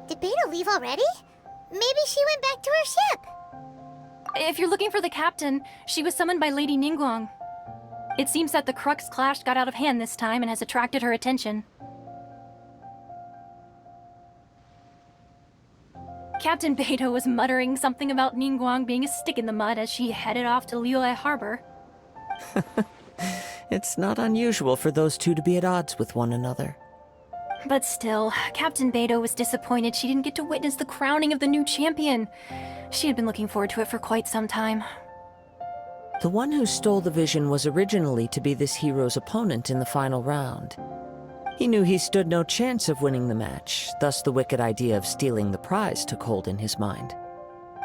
Did Beta leave already? Maybe she went back to her ship. If you're looking for the captain, she was summoned by Lady Ningguang. It seems that the Crux clash got out of hand this time and has attracted her attention. Captain Beidou was muttering something about Ningguang being a stick in the mud as she headed off to Liyue Harbor. It's not unusual for those two to be at odds with one another. But still, Captain Beidou was disappointed she didn't get to witness the crowning of the new champion. She had been looking forward to it for quite some time. The one who stole the vision was originally to be this hero's opponent in the final round. He knew he stood no chance of winning the match, thus the wicked idea of stealing the prize took hold in his mind.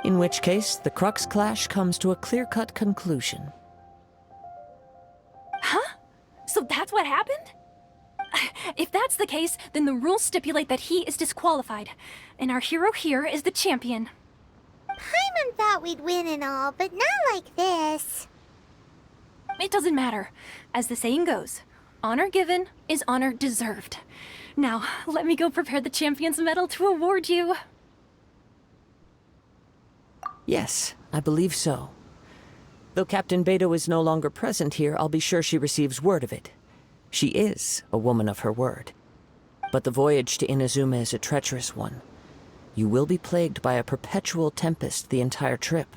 In which case, the Crux clash comes to a clear-cut conclusion. Huh? So that's what happened? If that's the case, then the rules stipulate that he is disqualified, and our hero here is the champion. Paimon thought we'd win and all, but not like this. It doesn't matter. As the saying goes, honor given is honor deserved. Now, let me go prepare the champion's medal to award you. Yes, I believe so. Though Captain Beidou is no longer present here, I'll be sure she receives word of it. She is a woman of her word. But the voyage to Inazuma is a treacherous one. You will be plagued by a perpetual tempest the entire trip.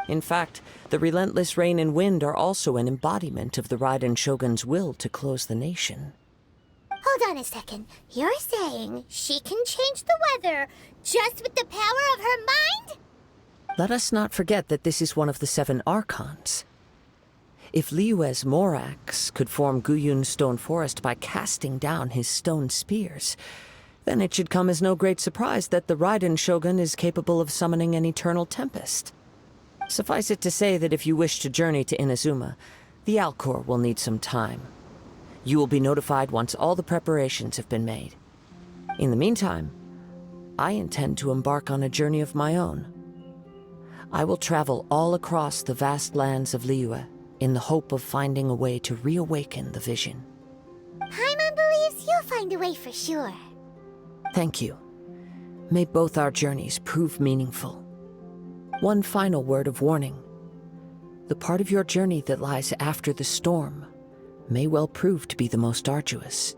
In fact, the relentless rain and wind are also an embodiment of the Raiden Shogun's will to close the nation. Hold on a second. You're saying she can change the weather just with the power of her mind? Let us not forget that this is one of the 7 Archons. If Liyue's Morax could form Guyun's stone forest by casting down his stone spears, then it should come as no great surprise that the Raiden Shogun is capable of summoning an eternal tempest. Suffice it to say that if you wish to journey to Inazuma, the Alcor will need some time. You will be notified once all the preparations have been made. In the meantime, I intend to embark on a journey of my own. I will travel all across the vast lands of Liyue in the hope of finding a way to reawaken the vision. Paimon believes you'll find a way for sure. Thank you. May both our journeys prove meaningful. One final word of warning. The part of your journey that lies after the storm may well prove to be the most arduous.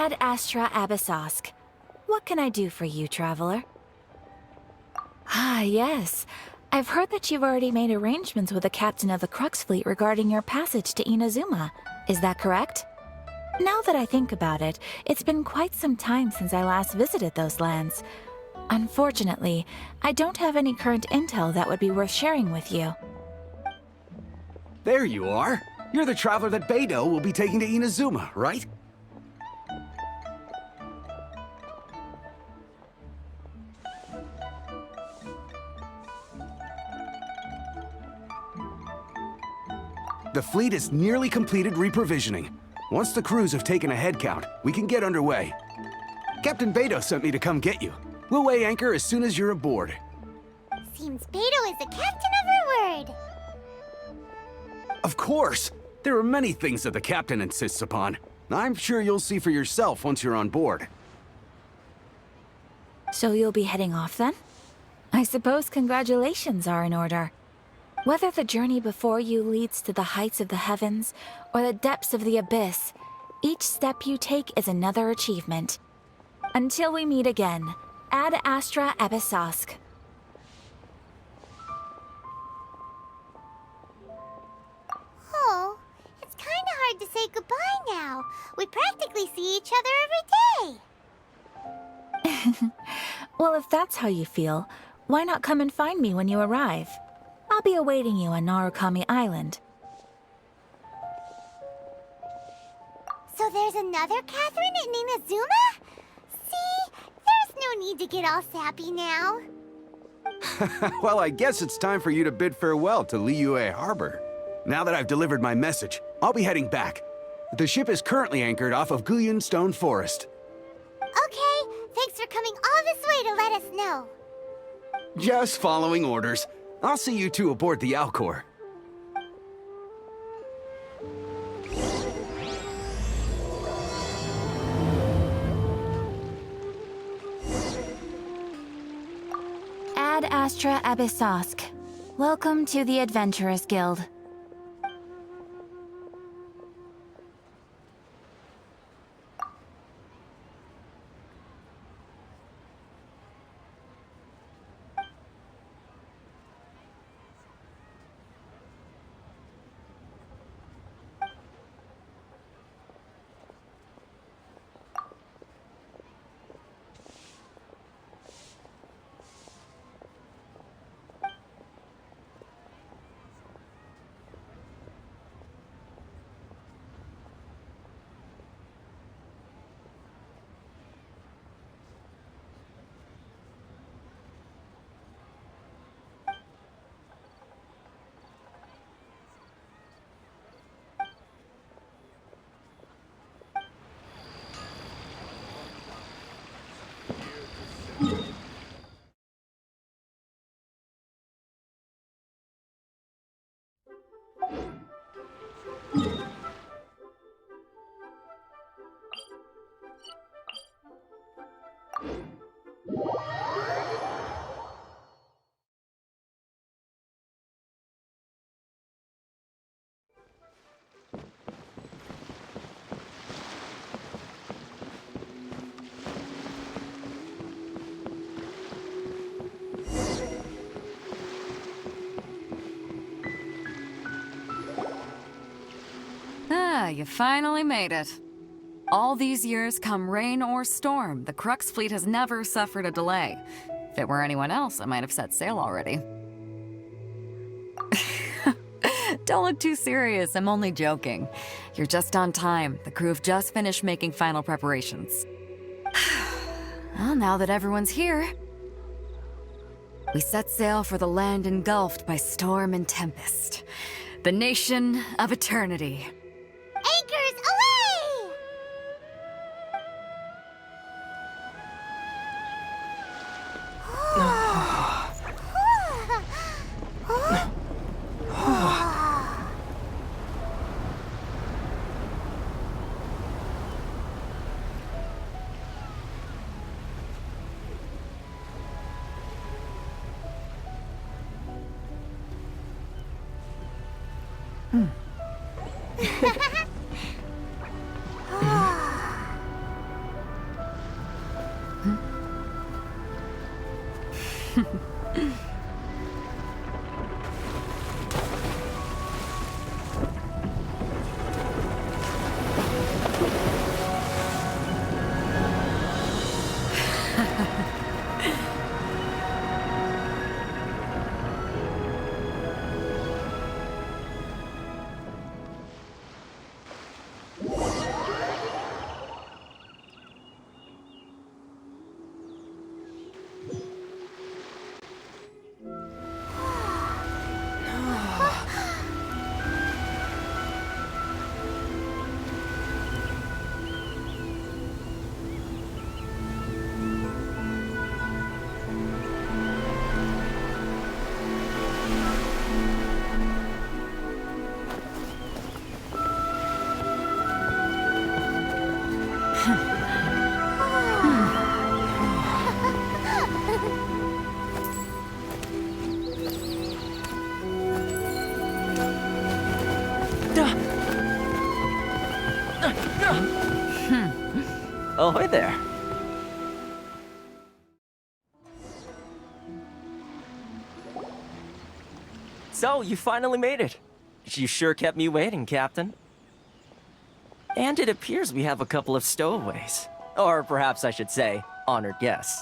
Ad Astra Abyssosk. What can I do for you, traveler? Ah, yes. I've heard that you've already made arrangements with the captain of the Crux Fleet regarding your passage to Inazuma. Is that correct? Now that I think about it, it's been quite some time since I last visited those lands. Unfortunately, I don't have any current intel that would be worth sharing with you. There you are. You're the traveler that Beidou will be taking to Inazuma, right? The fleet is nearly completed reprovisioning. Once the crews have taken a head count, we can get underway. Captain Beidou sent me to come get you. We'll weigh anchor as soon as you're aboard. Seems Beidou is the captain of her word. Of course! There are many things that the captain insists upon. I'm sure you'll see for yourself once you're on board. So you'll be heading off then? I suppose congratulations are in order. Whether the journey before you leads to the heights of the heavens or the depths of the abyss, each step you take is another achievement. Until we meet again, Ad Astra Abyssosk. Oh, it's kind of hard to say goodbye now. We practically see each other every day. Well, if that's how you feel, why not come and find me when you arrive? I'll be awaiting you on Narukami Island. So there's another Catherine in Inazuma? See, there's no need to get all sappy now. Well, I guess it's time for you to bid farewell to Liyue Harbor. Now that I've delivered my message, I'll be heading back. The ship is currently anchored off of Guyun Stone Forest. Okay, thanks for coming all this way to let us know. Just following orders. I'll see you two aboard the Alcor. Ad Astra Abyssosk. Welcome to the Adventurers Guild. Ah, you finally made it. All these years, come rain or storm, the Crux fleet has never suffered a delay. If it were anyone else, I might have set sail already. Don't look too serious, I'm only joking. You're just on time. The crew have just finished making final preparations. Well, now that everyone's here, we set sail for the land engulfed by storm and tempest. The nation of eternity. Anchors away! Ahoy there. So, you finally made it. You sure kept me waiting, Captain. And it appears we have a couple of stowaways. Or perhaps I should say, honored guests.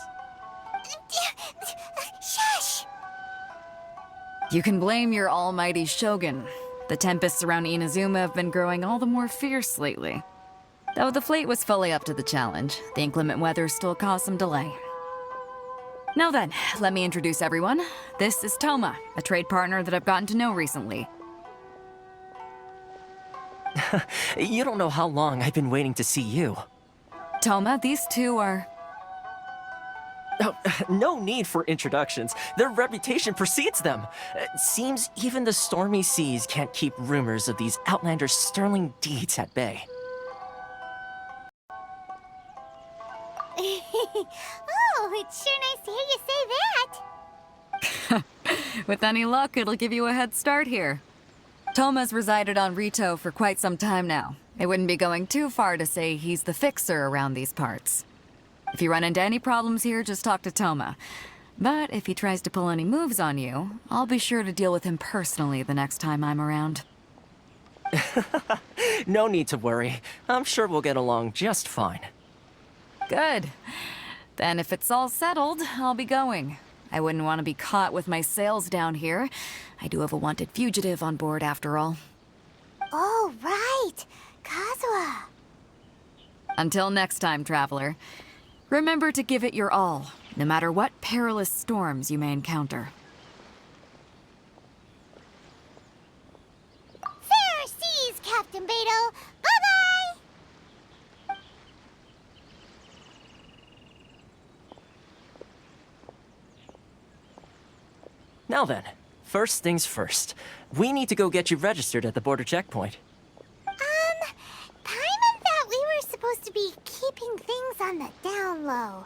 Shush! You can blame your almighty Shogun. The tempests around Inazuma have been growing all the more fierce lately. Though the fleet was fully up to the challenge, the inclement weather still caused some delay. Now then, let me introduce everyone. This is Toma, a trade partner that I've gotten to know recently. You don't know how long I've been waiting to see you. Toma, these two are... Oh, no need for introductions. Their reputation precedes them. Seems even the stormy seas can't keep rumors of these outlanders' sterling deeds at bay. Oh, it's sure nice to hear you say that. With any luck, it'll give you a head start here. Toma's resided on Rito for quite some time now. It wouldn't be going too far to say he's the fixer around these parts. If you run into any problems here, just talk to Toma. But if he tries to pull any moves on you, I'll be sure to deal with him personally the next time I'm around. No need to worry. I'm sure we'll get along just fine. Good. Then if it's all settled, I'll be going. I wouldn't want to be caught with my sails down here. I do have a wanted fugitive on board after all. Oh, right. Kazuha. Until next time, traveler. Remember to give it your all, no matter what perilous storms you may encounter. Fair seas, Captain Beto. Bye-bye! Now then, first things first. We need to go get you registered at the border checkpoint. Paimon thought we were supposed to be keeping things on the down low.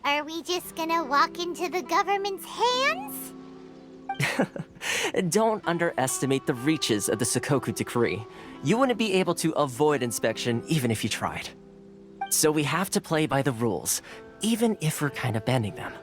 Are we just gonna walk into the government's hands? Don't underestimate the reaches of the Sakoku Decree. You wouldn't be able to avoid inspection even if you tried. So we have to play by the rules, even if we're kind of bending them.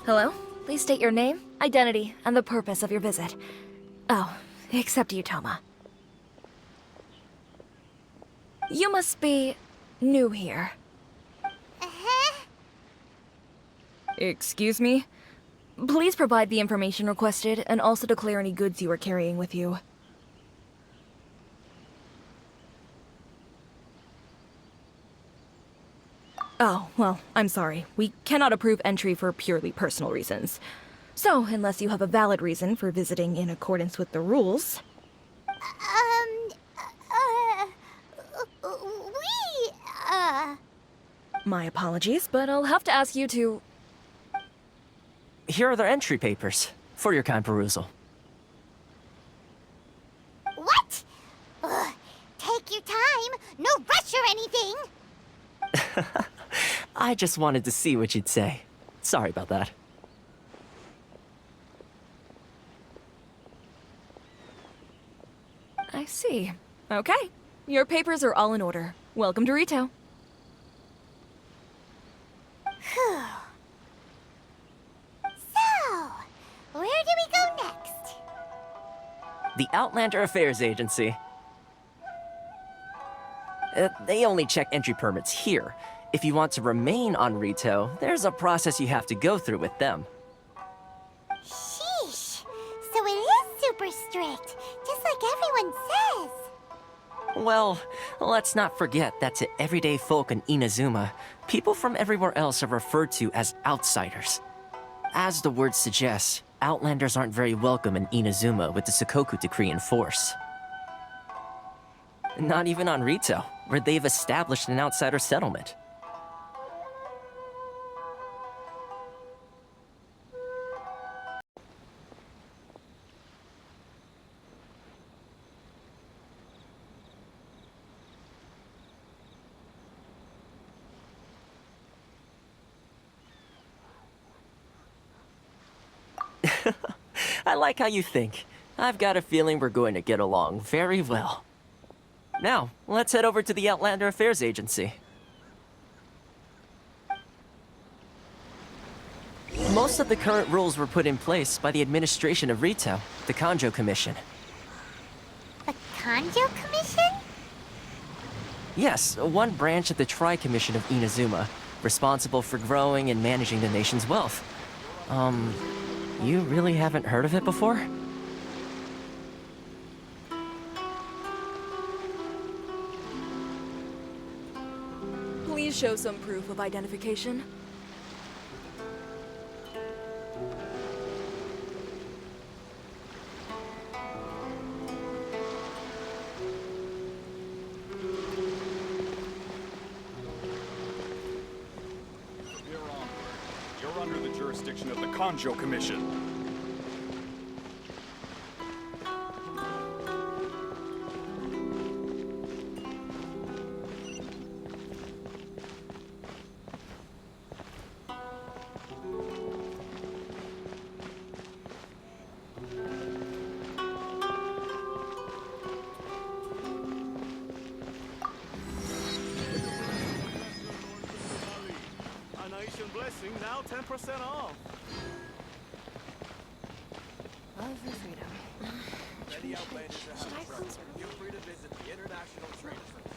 Hello? Please state your name, identity, and the purpose of your visit. Oh, except you, Toma. You must be new here. Uh-huh. Excuse me? Please provide the information requested and also declare any goods you are carrying with you. Oh, well, I'm sorry. We cannot approve entry for purely personal reasons. So, unless you have a valid reason for visiting in accordance with the rules... My apologies, but I'll have to ask you to... Here are their entry papers, for your kind perusal. I just wanted to see what you'd say. Sorry about that. I see. Okay. Your papers are all in order. Welcome to Rito. Whew. So, where do we go next? The Outlander Affairs Agency. They only check entry permits here. If you want to remain on Rito, there's a process you have to go through with them. Sheesh. So it is super strict, just like everyone says. Well, let's not forget that to everyday folk in Inazuma, people from everywhere else are referred to as outsiders. As the word suggests, Outlanders aren't very welcome in Inazuma with the Sakoku Decree in force. Not even on Rito, where they've established an outsider settlement. I like how you think. I've got a feeling we're going to get along very well. Now, let's head over to the Outlander Affairs Agency. Most of the current rules were put in place by the administration of Rito, the Kanjo Commission. The Kanjo Commission? Yes, one branch of the Tri-Commission of Inazuma, responsible for growing and managing the nation's wealth. You really haven't heard of it before? Please show some proof of identification. You're under the jurisdiction of the Kanjo Commission. Blessing now 10% off. Love for freedom. Many Outlanders have a preference. Feel free to visit the International Trade Center.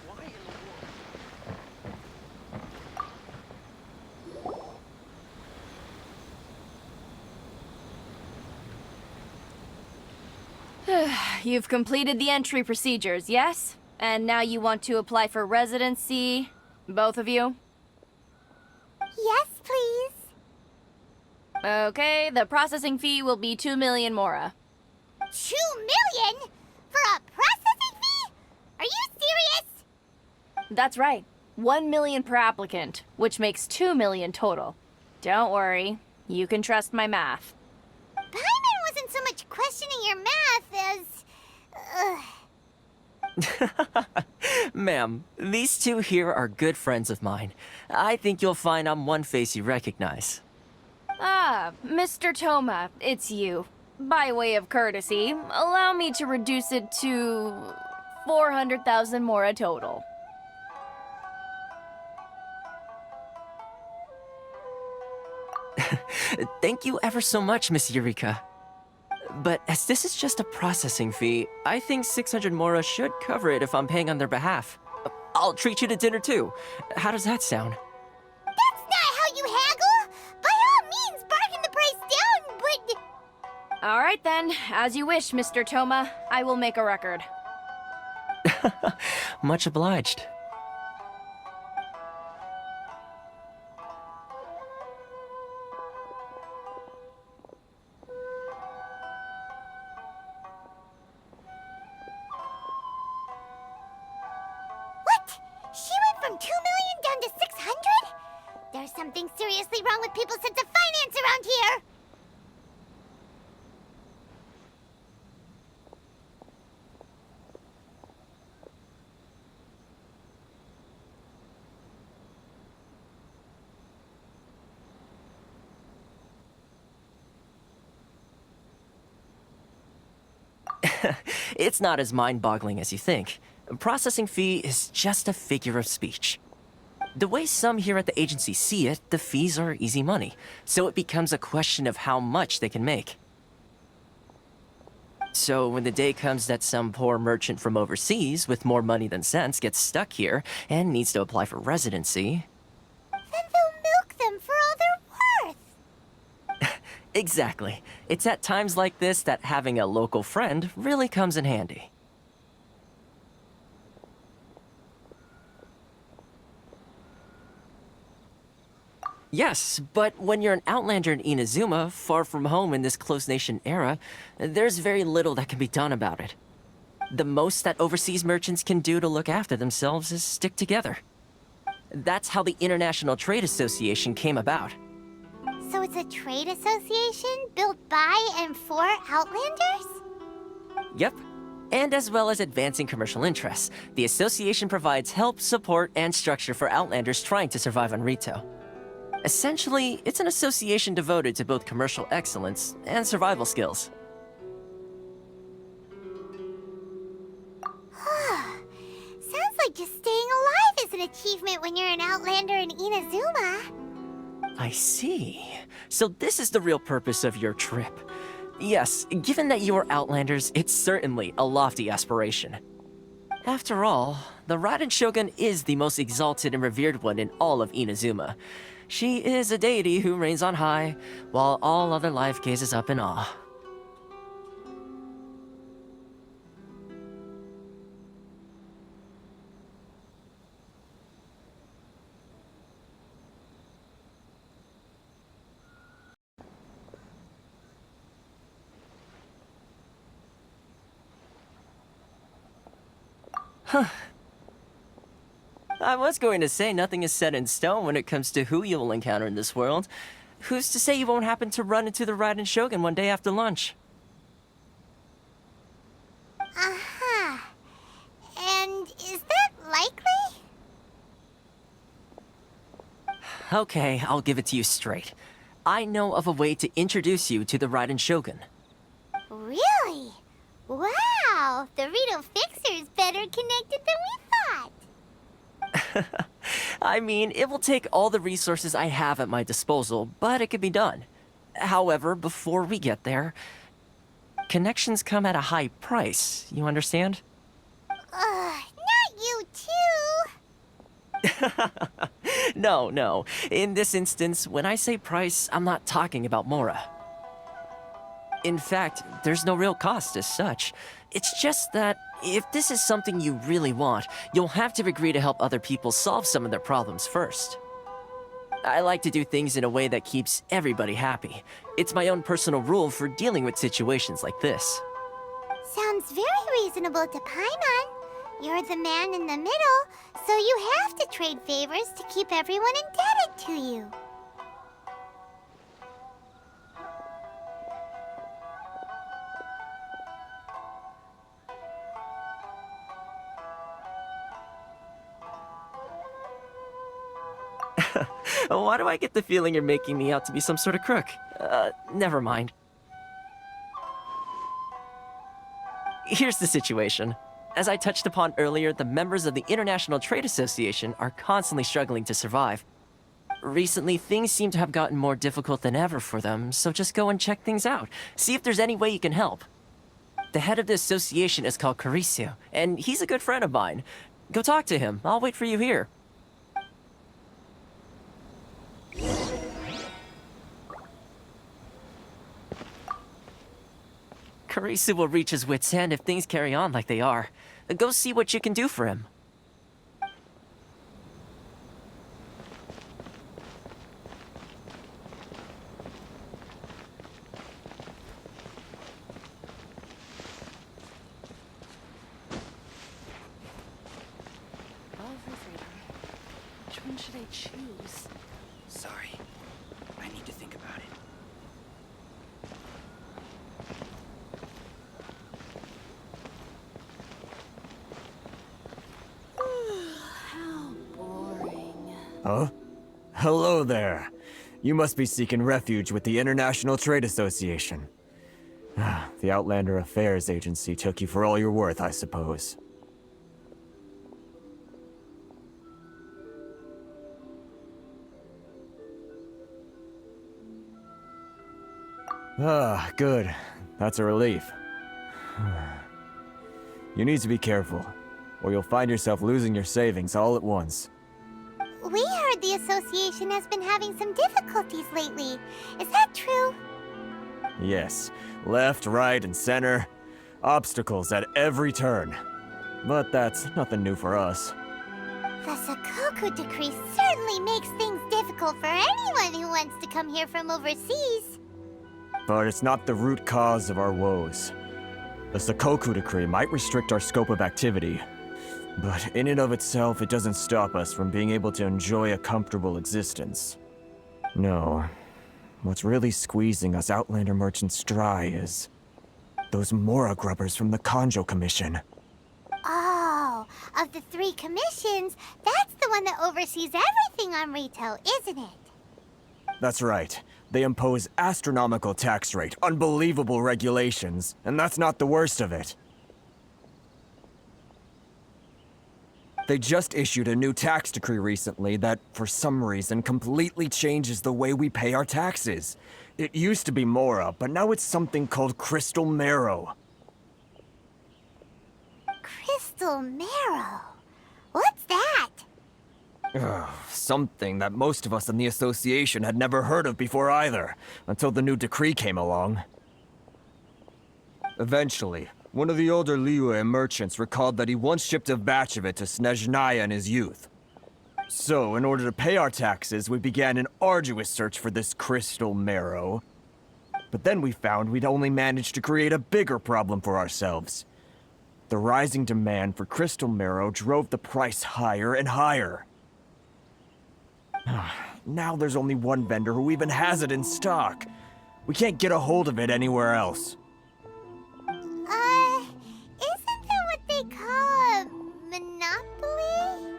Why in the world? You've completed the entry procedures, yes? And now you want to apply for residency? Both of you? Yes, please. Okay, the processing fee will be 2 million mora. 2 million? For a processing fee? Are you serious? That's right. 1 million per applicant, which makes 2 million total. Don't worry, you can trust my math. Paimon wasn't so much questioning your math as... Ma'am, these two here are good friends of mine. I think you'll find I'm one face you recognize. Ah, Mr. Toma, it's you. By way of courtesy, allow me to reduce it to 400,000 mora total. Thank you ever so much, Miss Eureka. But as this is just a processing fee, I think 600 mora should cover it if I'm paying on their behalf. I'll treat you to dinner too. How does that sound? That's not how you haggle! By all means, bargain the price down, but... All right then, as you wish, Mr. Toma. I will make a record. Much obliged. What? She went from 2 million down to 600? There's something seriously wrong with people's sense of finance around here! It's not as mind-boggling as you think. A processing fee is just a figure of speech. The way some here at the agency see it, the fees are easy money, so it becomes a question of how much they can make. So when the day comes that some poor merchant from overseas with more money than sense gets stuck here and needs to apply for residency... Then they'll milk them for all they're worth. Exactly. It's at times like this that having a local friend really comes in handy. Yes, but when you're an outlander in Inazuma, far from home in this closed nation era, there's very little that can be done about it. The most that overseas merchants can do to look after themselves is stick together. That's how the International Trade Association came about. So it's a trade association built by and for Outlanders? Yep. And as well as advancing commercial interests, the association provides help, support, and structure for Outlanders trying to survive on Rito. Essentially, it's an association devoted to both commercial excellence and survival skills. Sounds like just staying alive is an achievement when you're an Outlander in Inazuma. I see. So this is the real purpose of your trip. Yes, given that you are Outlanders, it's certainly a lofty aspiration. After all, the Raiden Shogun is the most exalted and revered one in all of Inazuma. She is a deity who reigns on high, while all other life gazes up in awe. Huh. I was going to say nothing is set in stone when it comes to who you will encounter in this world. Who's to say you won't happen to run into the Raiden Shogun one day after lunch? Uh-huh. And is that likely? Okay, I'll give it to you straight. I know of a way to introduce you to the Raiden Shogun. Really? Wow! The Rito Fixer is better connected than we thought. I mean, it will take all the resources I have at my disposal, but it can be done. However, before we get there, connections come at a high price, you understand? Not you too! No. In this instance, when I say price, I'm not talking about Mora. In fact, there's no real cost as such. It's just that if this is something you really want, you'll have to agree to help other people solve some of their problems first. I like to do things in a way that keeps everybody happy. It's my own personal rule for dealing with situations like this. Sounds very reasonable to Paimon. You're the man in the middle, so you have to trade favors to keep everyone indebted to you. Why do I get the feeling you're making me out to be some sort of crook? Never mind. Here's the situation. As I touched upon earlier, the members of the International Trade Association are constantly struggling to survive. Recently, things seem to have gotten more difficult than ever for them, so just go and check things out. See if there's any way you can help. The head of the association is called Kurisu, and he's a good friend of mine. Go talk to him. I'll wait for you here. Kurisu will reach his wit's end if things carry on like they are. Go see what you can do for him. Which one should I choose? Sorry. I need to think about it. Huh? Hello there. You must be seeking refuge with the International Trade Association. The Outlander Affairs Agency took you for all you're worth, I suppose. Ah, good. That's a relief. You need to be careful, or you'll find yourself losing your savings all at once. We heard the association has been having some difficulties lately. Is that true? Yes, left, right, and center. Obstacles at every turn. But that's nothing new for us. The Sakoku decree certainly makes things difficult for anyone who wants to come here from overseas. But it's not the root cause of our woes. The Sakoku decree might restrict our scope of activity, but in and of itself, it doesn't stop us from being able to enjoy a comfortable existence. No. What's really squeezing us Outlander merchants dry is those Mora grubbers from the Kanjo Commission. Oh, of the 3 commissions, that's the one that oversees everything on retail, isn't it? That's right. They impose astronomical tax rate, unbelievable regulations, and that's not the worst of it. They just issued a new tax decree recently that, for some reason, completely changes the way we pay our taxes. It used to be Mora, but now it's something called Crystal Marrow. Crystal Marrow? What's that? Something that most of us in the association had never heard of before either, until the new decree came along. Eventually, one of the older Liyue merchants recalled that he once shipped a batch of it to Snezhnaya in his youth. So, in order to pay our taxes, we began an arduous search for this crystal marrow. But then we found we'd only managed to create a bigger problem for ourselves. The rising demand for crystal marrow drove the price higher and higher. Now there's only one vendor who even has it in stock. We can't get a hold of it anywhere else. Isn't that what they call a monopoly?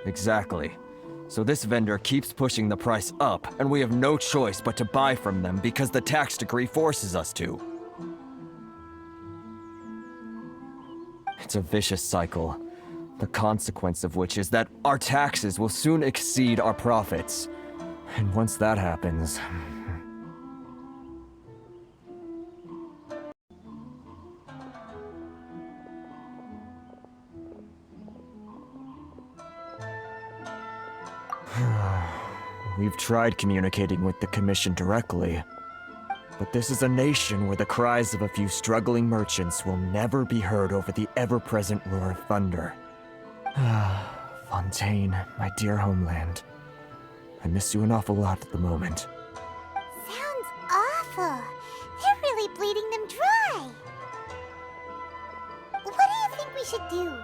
Exactly. So this vendor keeps pushing the price up, and we have no choice but to buy from them because the tax decree forces us to. It's a vicious cycle. The consequence of which is that our taxes will soon exceed our profits. And once that happens... We've tried communicating with the Commission directly, but this is a nation where the cries of a few struggling merchants will never be heard over the ever-present roar of thunder. Fontaine, my dear homeland. I miss you an awful lot at the moment. Sounds awful. They're really bleeding them dry. What do you think we should do?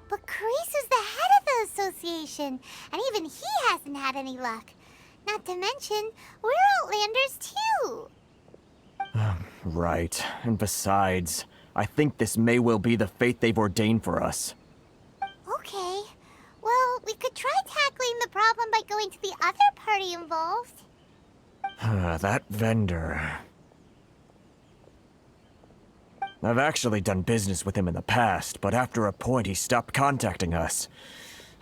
But Carice's the head of the association, and even he hasn't had any luck. Not to mention, we're Outlanders too. Right. And besides, I think this may well be the fate they've ordained for us. Okay. Well, we could try tackling the problem by going to the other party involved. That vendor... I've actually done business with him in the past, but after a point he stopped contacting us.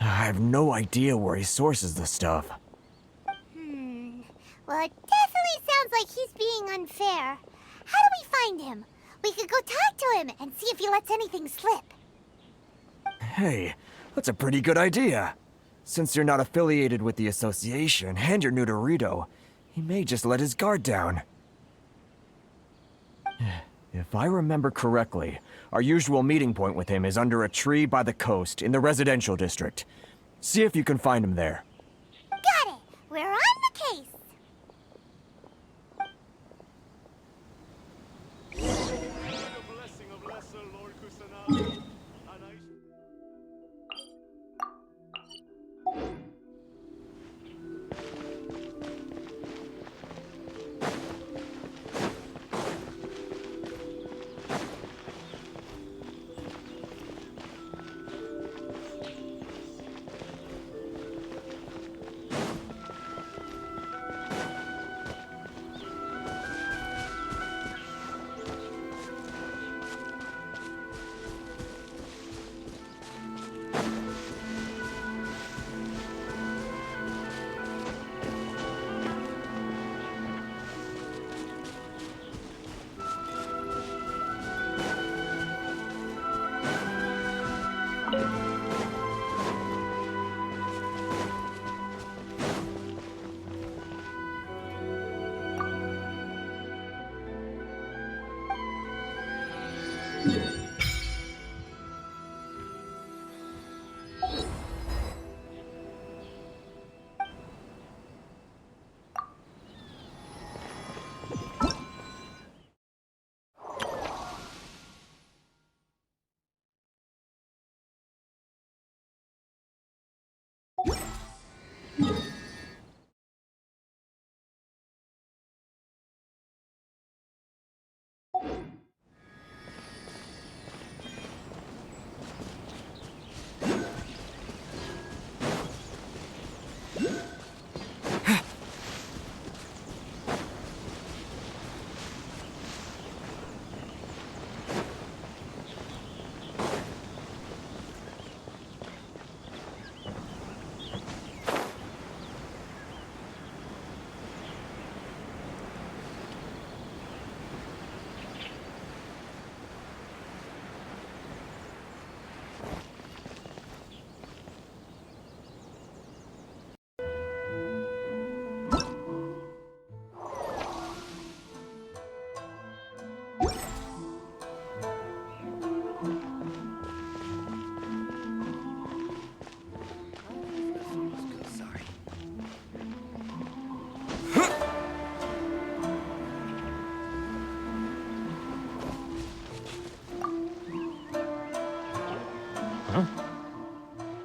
I have no idea where he sources the stuff. Well, it definitely sounds like he's being unfair. How do we find him? We could go talk to him and see if he lets anything slip. Hey, that's a pretty good idea. Since you're not affiliated with the association and you're new to Rito, he may just let his guard down. If I remember correctly, our usual meeting point with him is under a tree by the coast in the residential district. See if you can find him there. Got it! We're on the case! The blessing of Lesser Lord Kusanagi. And I...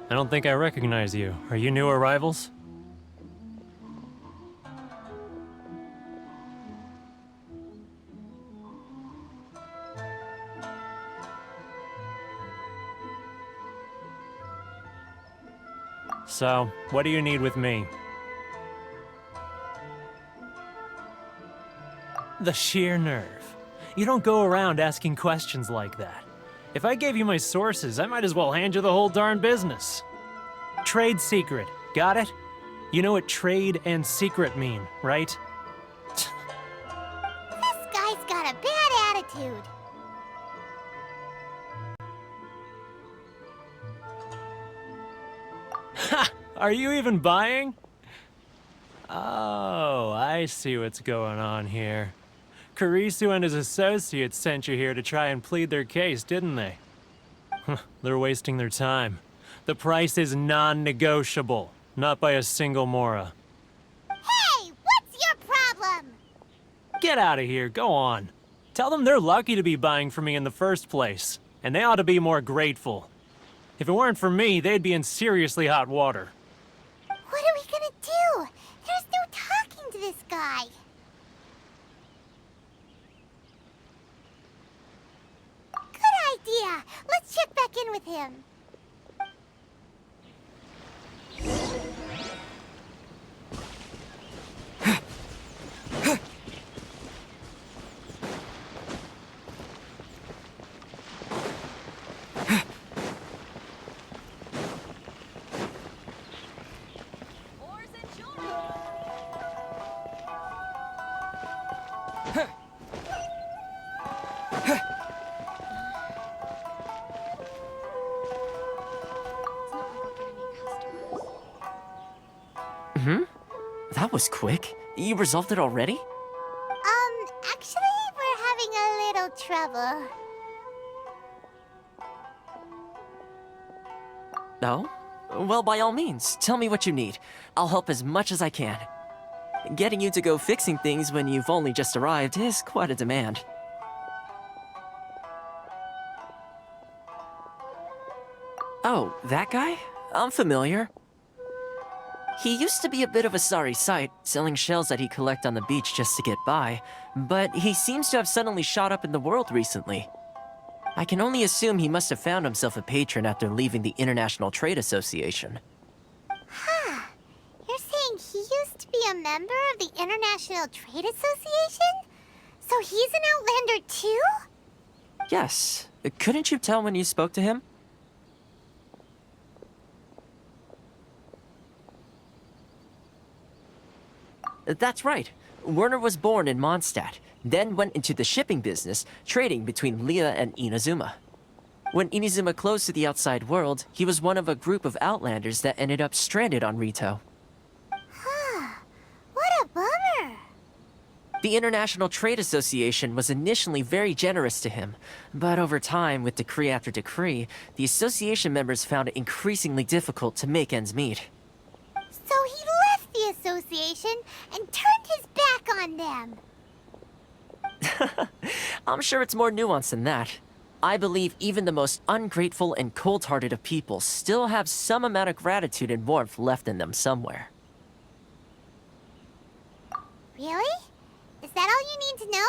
I don't think I recognize you. Are you new arrivals? So, what do you need with me? The sheer nerve. You don't go around asking questions like that. If I gave you my sources, I might as well hand you the whole darn business. Trade secret, got it? You know what trade and secret mean, right? This guy's got a bad attitude. Ha! Are you even buying? Oh, I see what's going on here. Kurisu and his associates sent you here to try and plead their case, didn't they? They're wasting their time. The price is non-negotiable, not by a single Mora. Hey, what's your problem? Get out of here, go on. Tell them they're lucky to be buying from me in the first place, and they ought to be more grateful. If it weren't for me, they'd be in seriously hot water. What are we gonna do? There's no talking to this guy. Good idea. Let's check back in with him. That was quick. You resolved it already? Actually, we're having a little trouble. No? Well, by all means, tell me what you need. I'll help as much as I can. Getting you to go fixing things when you've only just arrived is quite a demand. Oh, that guy? I'm familiar. He used to be a bit of a sorry sight, selling shells that he'd collect on the beach just to get by, but he seems to have suddenly shot up in the world recently. I can only assume he must have found himself a patron after leaving the International Trade Association. Huh. You're saying he used to be a member of the International Trade Association? So he's an Outlander too? Yes. Couldn't you tell when you spoke to him? That's right. Werner was born in Mondstadt, then went into the shipping business, trading between Leah and Inazuma. When Inazuma closed to the outside world, he was one of a group of Outlanders that ended up stranded on Rito. Huh. What a bummer. The International Trade Association was initially very generous to him, but over time, with decree after decree, the association members found it increasingly difficult to make ends meet. So he left the association and turned his back on them. I'm sure it's more nuanced than that. I believe even the most ungrateful and cold-hearted of people still have some amount of gratitude and warmth left in them somewhere. Really? Is that all you need to know?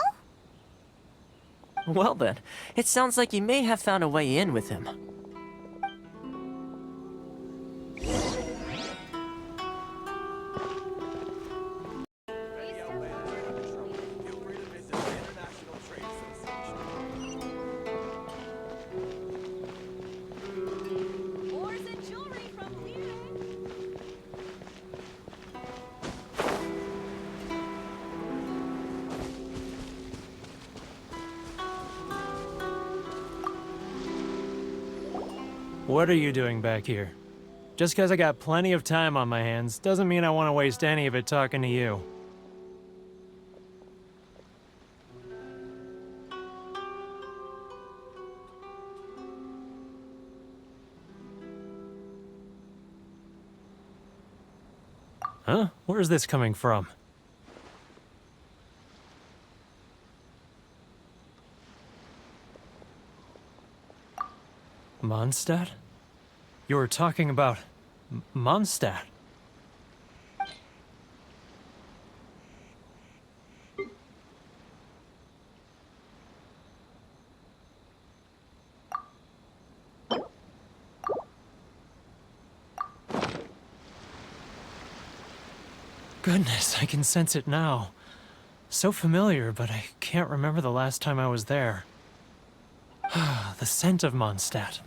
Well then, it sounds like you may have found a way in with him. What are you doing back here? Just because I got plenty of time on my hands doesn't mean I want to waste any of it talking to you. Huh? Where's this coming from? Mondstadt? You were talking about Mondstadt. Goodness, I can sense it now. So familiar, but I can't remember the last time I was there. The scent of Mondstadt.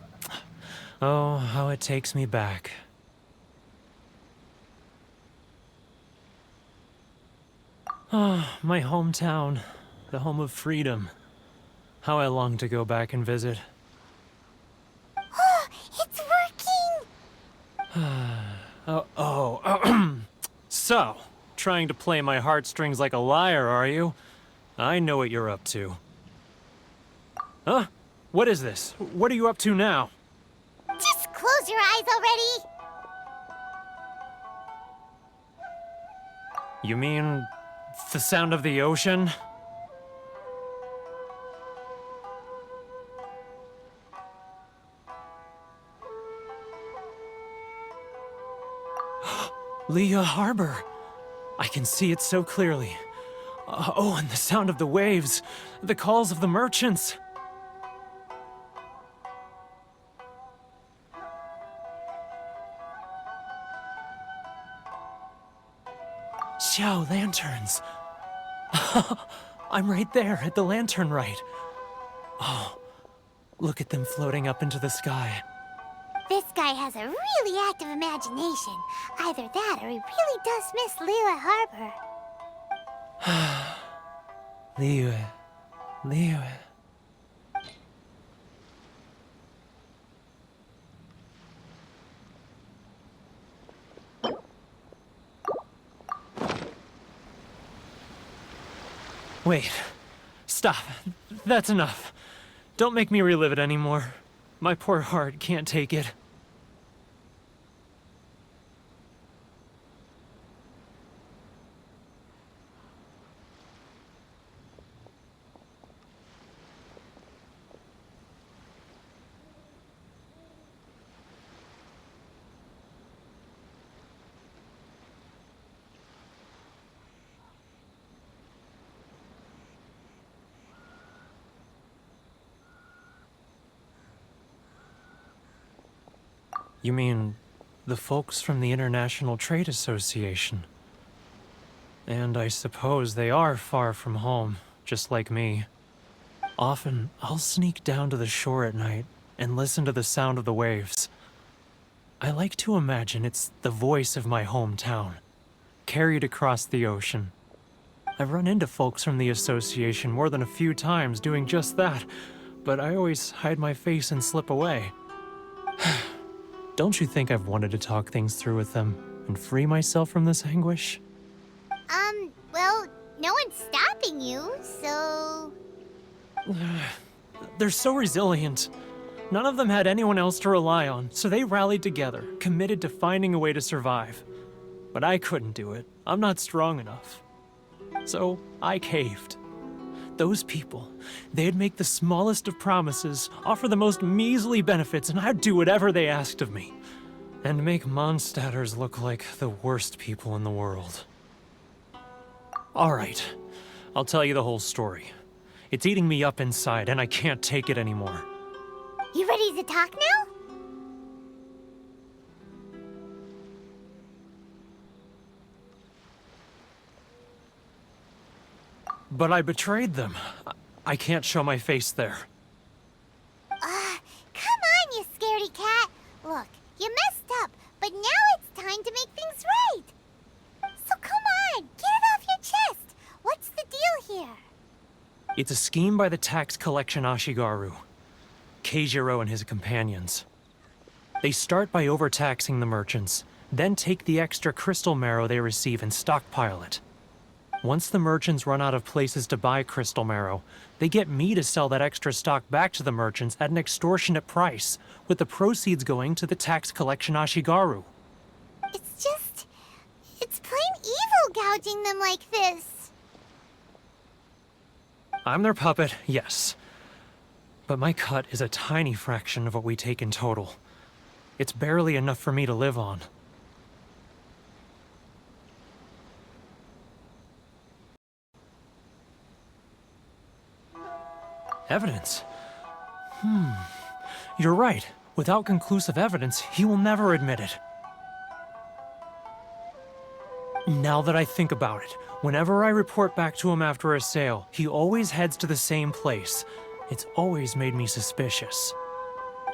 Oh, how it takes me back. Ah, my hometown, the home of freedom. How I long to go back and visit. Oh, it's working! So, trying to play my heartstrings like a liar, are you? I know what you're up to. Huh? What is this? What are you up to now? Just close your eyes already! You mean the sound of the ocean? Leah Harbor. I can see it so clearly. Oh, and the sound of the waves. The calls of the merchants. Xiao lanterns. I'm right there at the lantern right. Oh, look at them floating up into the sky. This guy has a really active imagination. Either that or he really does miss Liyue Harbor. Liyue. Wait. Stop. That's enough. Don't make me relive it anymore. My poor heart can't take it. You mean the folks from the International Trade Association? And I suppose they are far from home, just like me. Often, I'll sneak down to the shore at night and listen to the sound of the waves. I like to imagine it's the voice of my hometown, carried across the ocean. I've run into folks from the association more than a few times doing just that, but I always hide my face and slip away. Don't you think I've wanted to talk things through with them and free myself from this anguish? Well, No one's stopping you, so... They're so resilient. None of them had anyone else to rely on, so they rallied together, committed to finding a way to survive. But I couldn't do it. I'm not strong enough. So I caved. Those people, they'd make the smallest of promises, offer the most measly benefits, and I'd do whatever they asked of me. And make Mondstadters look like the worst people in the world. All right, I'll tell you the whole story. It's eating me up inside, and I can't take it anymore. You ready to talk now? But I betrayed them. I can't show my face there. Come on, you scaredy cat. Look, you messed up, but now it's time to make things right. So come on, get it off your chest. What's the deal here? It's a scheme by the tax collection Ashigaru, Keijiro and his companions. They start by overtaxing the merchants, then take the extra crystal marrow they receive and stockpile it. Once the merchants run out of places to buy crystal marrow, they get me to sell that extra stock back to the merchants at an extortionate price, with the proceeds going to the tax collection Ashigaru. It's plain evil gouging them like this. I'm their puppet, yes. But my cut is a tiny fraction of what we take in total. It's barely enough for me to live on. Evidence? You're right. Without conclusive evidence, he will never admit it. Now that I think about it, whenever I report back to him after a sale, he always heads to the same place. It's always made me suspicious.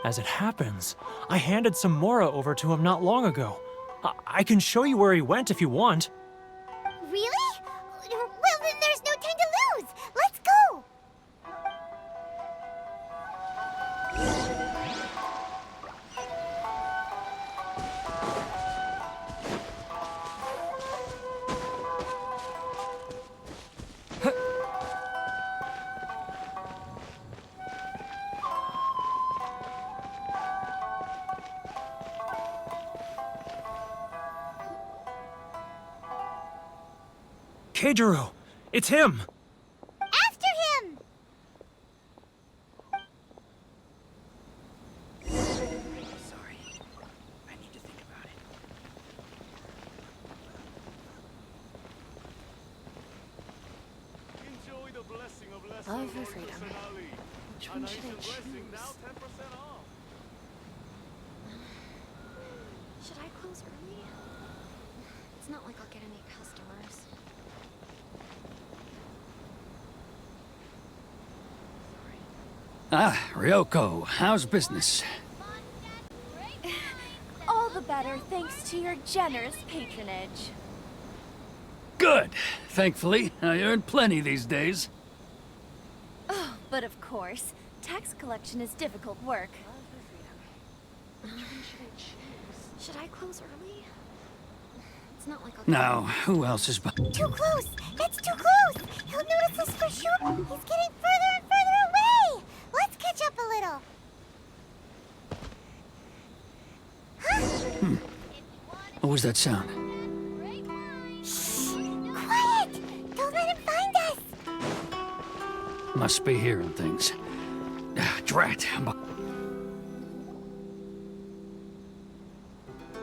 As it happens, I handed some Mora over to him not long ago. I can show you where he went if you want. Really? Well, then there's no time to lose. Let's go. Keijiro! It's him! After him! Sorry. I need to think about it. Enjoy the blessing of Lesser Love for Lord freedom. Kusanali. Which A one nice should I blessing, choose? now 10% off. Should I close early? It's not like I'll get any customers. Ah, Ryoko, how's business? All the better thanks to your generous patronage. Good. Thankfully, I earn plenty these days. Oh, but of course, tax collection is difficult work. Should I close early? It's not like I'll get Now, who else is... Too close! That's too close! He'll notice us for sure! He's getting further and further away! Let's catch up a little! Huh? What was that sound? Shh! Quiet! Don't let him find us! Must be hearing things. Ah, drat.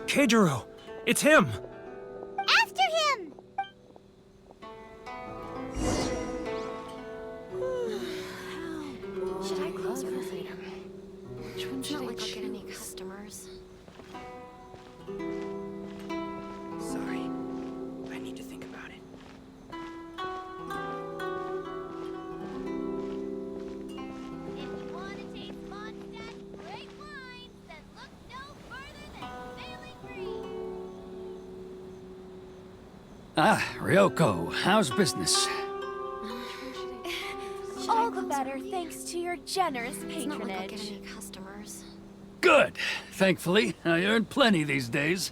Keijiro! It's him! After him! Should I close early? Which one should I choose? It's not like I'll get any customers. Sorry. I need to think about it. If you want to taste Mondstadt's great wines, then look no further than Sailing Green. Ah, Ryoko, how's business? All the better thanks to your generous patronage. It's not like I'll get any customers. Good. Thankfully, I earn plenty these days.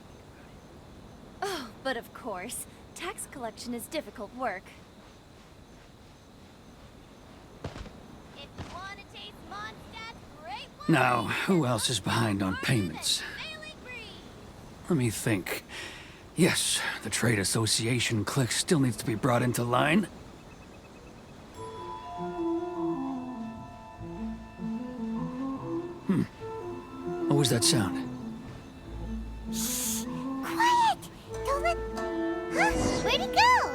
Oh, but of course, tax collection is difficult work. Now, who else is behind on payments? Let me think. Yes, the Trade Association clique still needs to be brought into line. What was that sound? Quiet! Don't let... Huh? Where'd he go?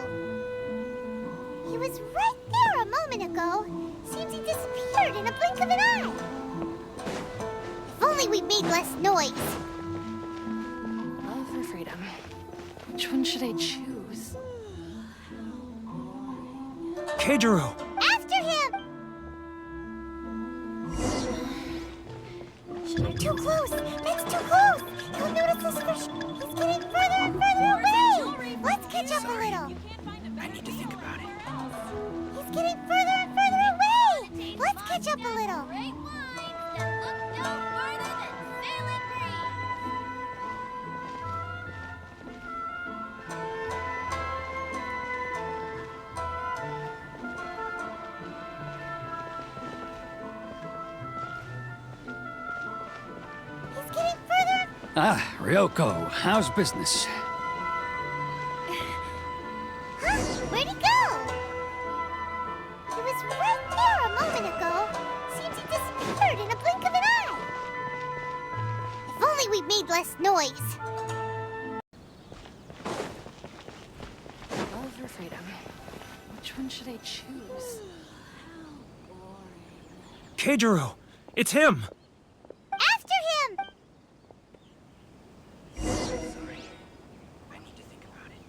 He was right there a moment ago. Seems he disappeared in a blink of an eye. If only we made less noise. Love or freedom? Which one should I choose? Keijiro! After him! Too close! That's too close! He'll notice us for sure. He's getting further and further away! Let's catch up a little. I need to think about it. He's getting further and further away! Let's catch up a little. He's getting further. Ah, Ryoko, how's business? Huh? Where'd he go? He was right there a moment ago. Seems he disappeared in a blink of an eye. If only we made less noise. Love or freedom? Which one should I choose? Keijiro! It's him! After him! I need to think about it.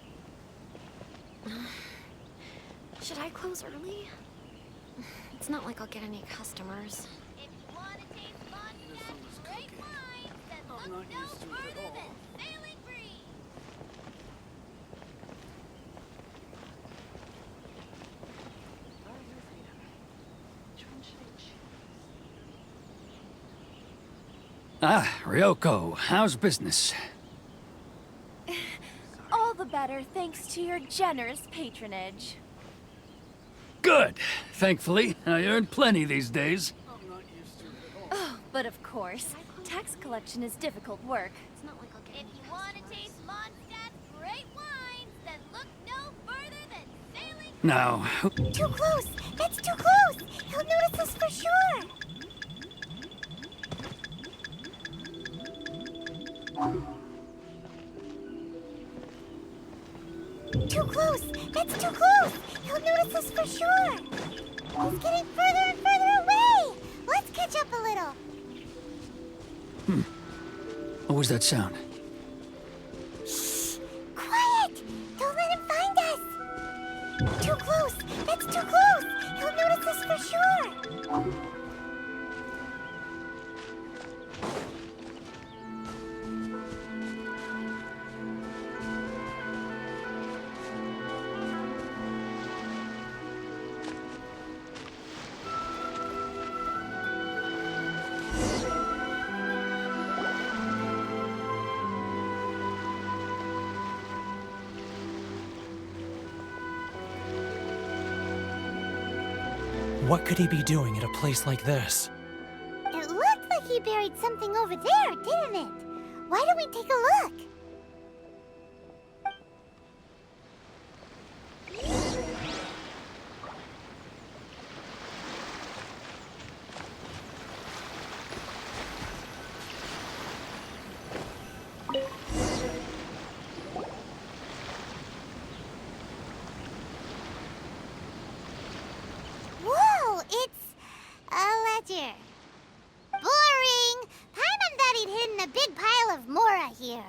Should I close early? It's not like I'll get any customers. If you want to taste Mondstadt great wines, then look no further than Sailing Breeze. Love or freedom? Which one should I choose? Ah, Ryoko, how's business? All the better thanks to your generous patronage. Good. Thankfully, I earn plenty these days. Oh, but of course, tax collection is difficult work. It's not like I'll get If any you want to taste Mondstadt's great wines, then look no further than Sailing. Now, Too close! That's too close! He'll notice us for sure! Too close! That's too close! He'll notice us for sure! He's getting further and further away! Let's catch up a little. what was that sound? Shh! Quiet! Don't let him find us! Too close! That's too close! He'll notice us for sure! What could he be doing at a place like this? It looked like he buried something over there, didn't it? Why don't we take a look? Whoa, it's a ledger. Boring! Paimon thought he'd hidden a big pile of Mora here.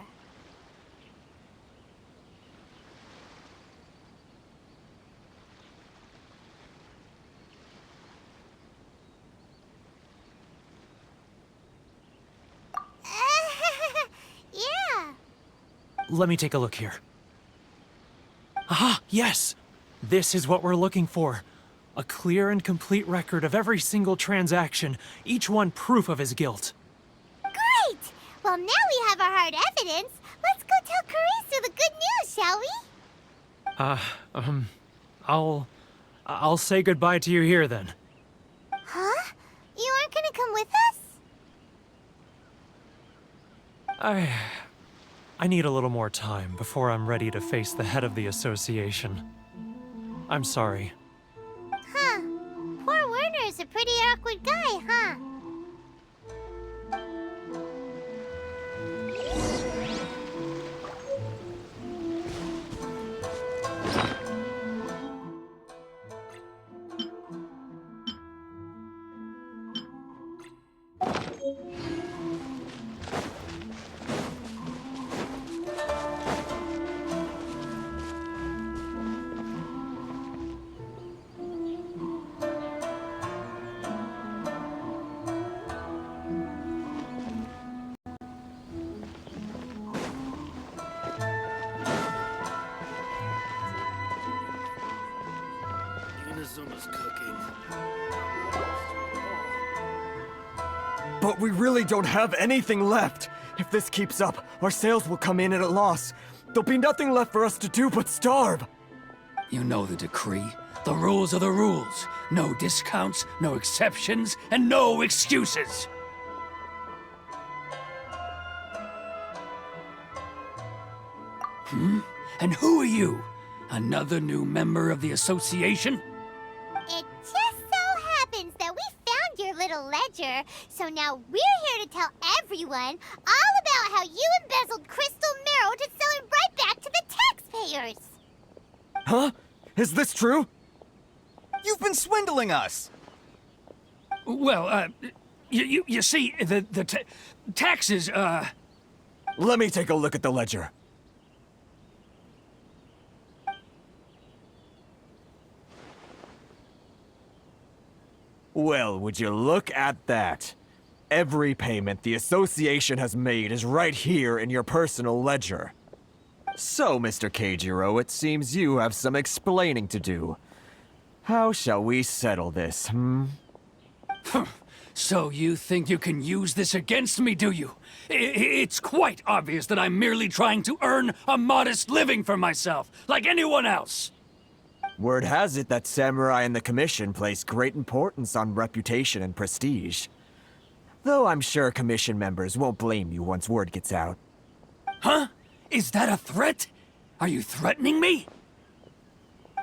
Yeah. Let me take a look here. Ah, yes! This is what we're looking for. A clear and complete record of every single transaction, each one proof of his guilt. Great! Well, now we have our hard evidence. Let's go tell Karisu the good news, shall we? I'll say goodbye to you here then. Huh? You aren't gonna come with us? I need a little more time before I'm ready to face the head of the association. I'm sorry. Huh. Poor Werner's a pretty awkward guy, huh? But we really don't have anything left. If this keeps up, our sales will come in at a loss. There'll be nothing left for us to do but starve. You know the decree. The rules are the rules. No discounts, no exceptions, and no excuses. And who are you? Another new member of the association? It just so happens that we found your little ledger, so now we're here to tell everyone all about how you embezzled crystal marrow to sell it right back to the taxpayers. Huh? Is this true? You've been swindling us! Well, you see, the taxes, Let me take a look at the ledger. Well, would you look at that? Every payment the association has made is right here in your personal ledger. So, Mr. Keijiro, it seems you have some explaining to do. How shall we settle this, So you think you can use this against me, do you? It's quite obvious that I'm merely trying to earn a modest living for myself, like anyone else. Word has it that Samurai and the Commission place great importance on reputation and prestige. Though I'm sure Commission members won't blame you once word gets out. Huh? Is that a threat? Are you threatening me?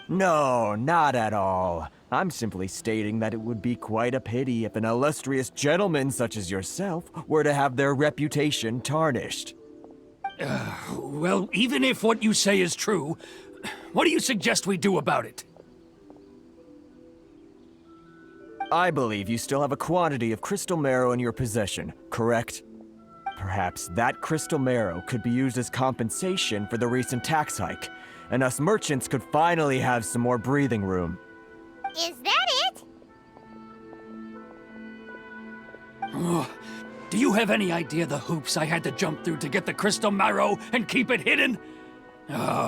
No, not at all. I'm simply stating that it would be quite a pity if an illustrious gentleman such as yourself were to have their reputation tarnished. Well, even if what you say is true, what do you suggest we do about it? I believe you still have a quantity of crystal marrow in your possession, correct? Perhaps that crystal marrow could be used as compensation for the recent tax hike, and us merchants could finally have some more breathing room. Is that it? Oh, do you have any idea the hoops I had to jump through to get the crystal marrow and keep it hidden?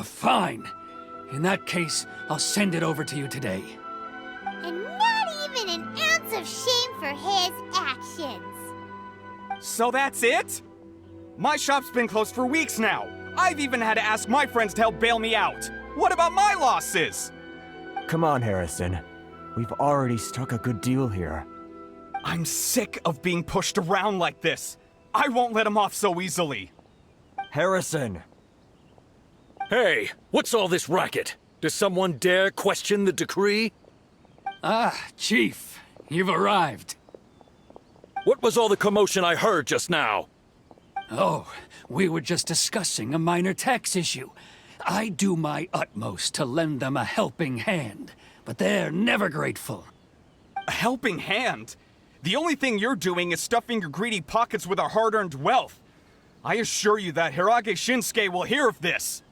Fine. In that case, I'll send it over to you today. And not even an ounce of shame for his actions. So that's it? My shop's been closed for weeks now. I've even had to ask my friends to help bail me out. What about my losses? Come on, Harrison. We've already struck a good deal here. I'm sick of being pushed around like this. I won't let him off so easily. Harrison! Hey, what's all this racket? Does someone dare question the decree? Ah, Chief, you've arrived. What was all the commotion I heard just now? Oh, we were just discussing a minor tax issue. I do my utmost to lend them a helping hand, but they're never grateful. A helping hand? The only thing you're doing is stuffing your greedy pockets with our hard-earned wealth. I assure you that Hirage Shinsuke will hear of this.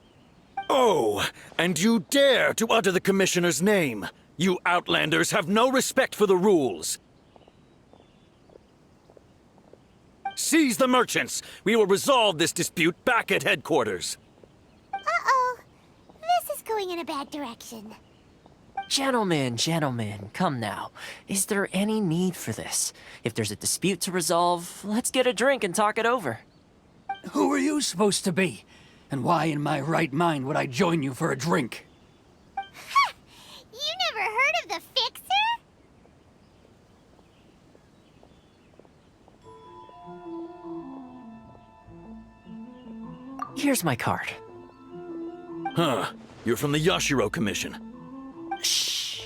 Oh, and you dare to utter the Commissioner's name. You Outlanders have no respect for the rules. Seize the merchants. We will resolve this dispute back at headquarters. Uh-oh. This is going in a bad direction. Gentlemen, come now. Is there any need for this? If there's a dispute to resolve, let's get a drink and talk it over. Who are you supposed to be? And why in my right mind would I join you for a drink? Ha! You never heard of the Fixer? Here's my card. Huh. You're from the Yashiro Commission. Shh.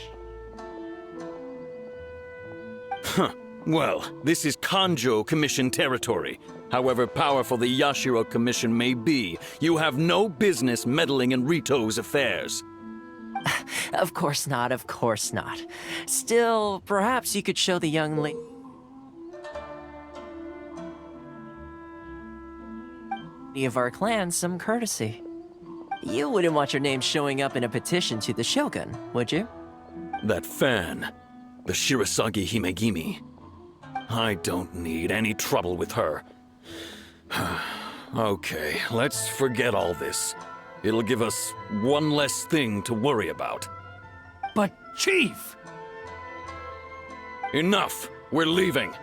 Huh. Well, this is Kanjo Commission territory. However powerful the Yashiro Commission may be, you have no business meddling in Rito's affairs. Of course not, of course not. Still, perhaps you could show the young lady of our clan some courtesy. You wouldn't want your name showing up in a petition to the Shogun, would you? That fan, the Shirasagi Himegimi. I don't need any trouble with her. Okay, let's forget all this. It'll give us one less thing to worry about. But, Chief! Enough! We're leaving!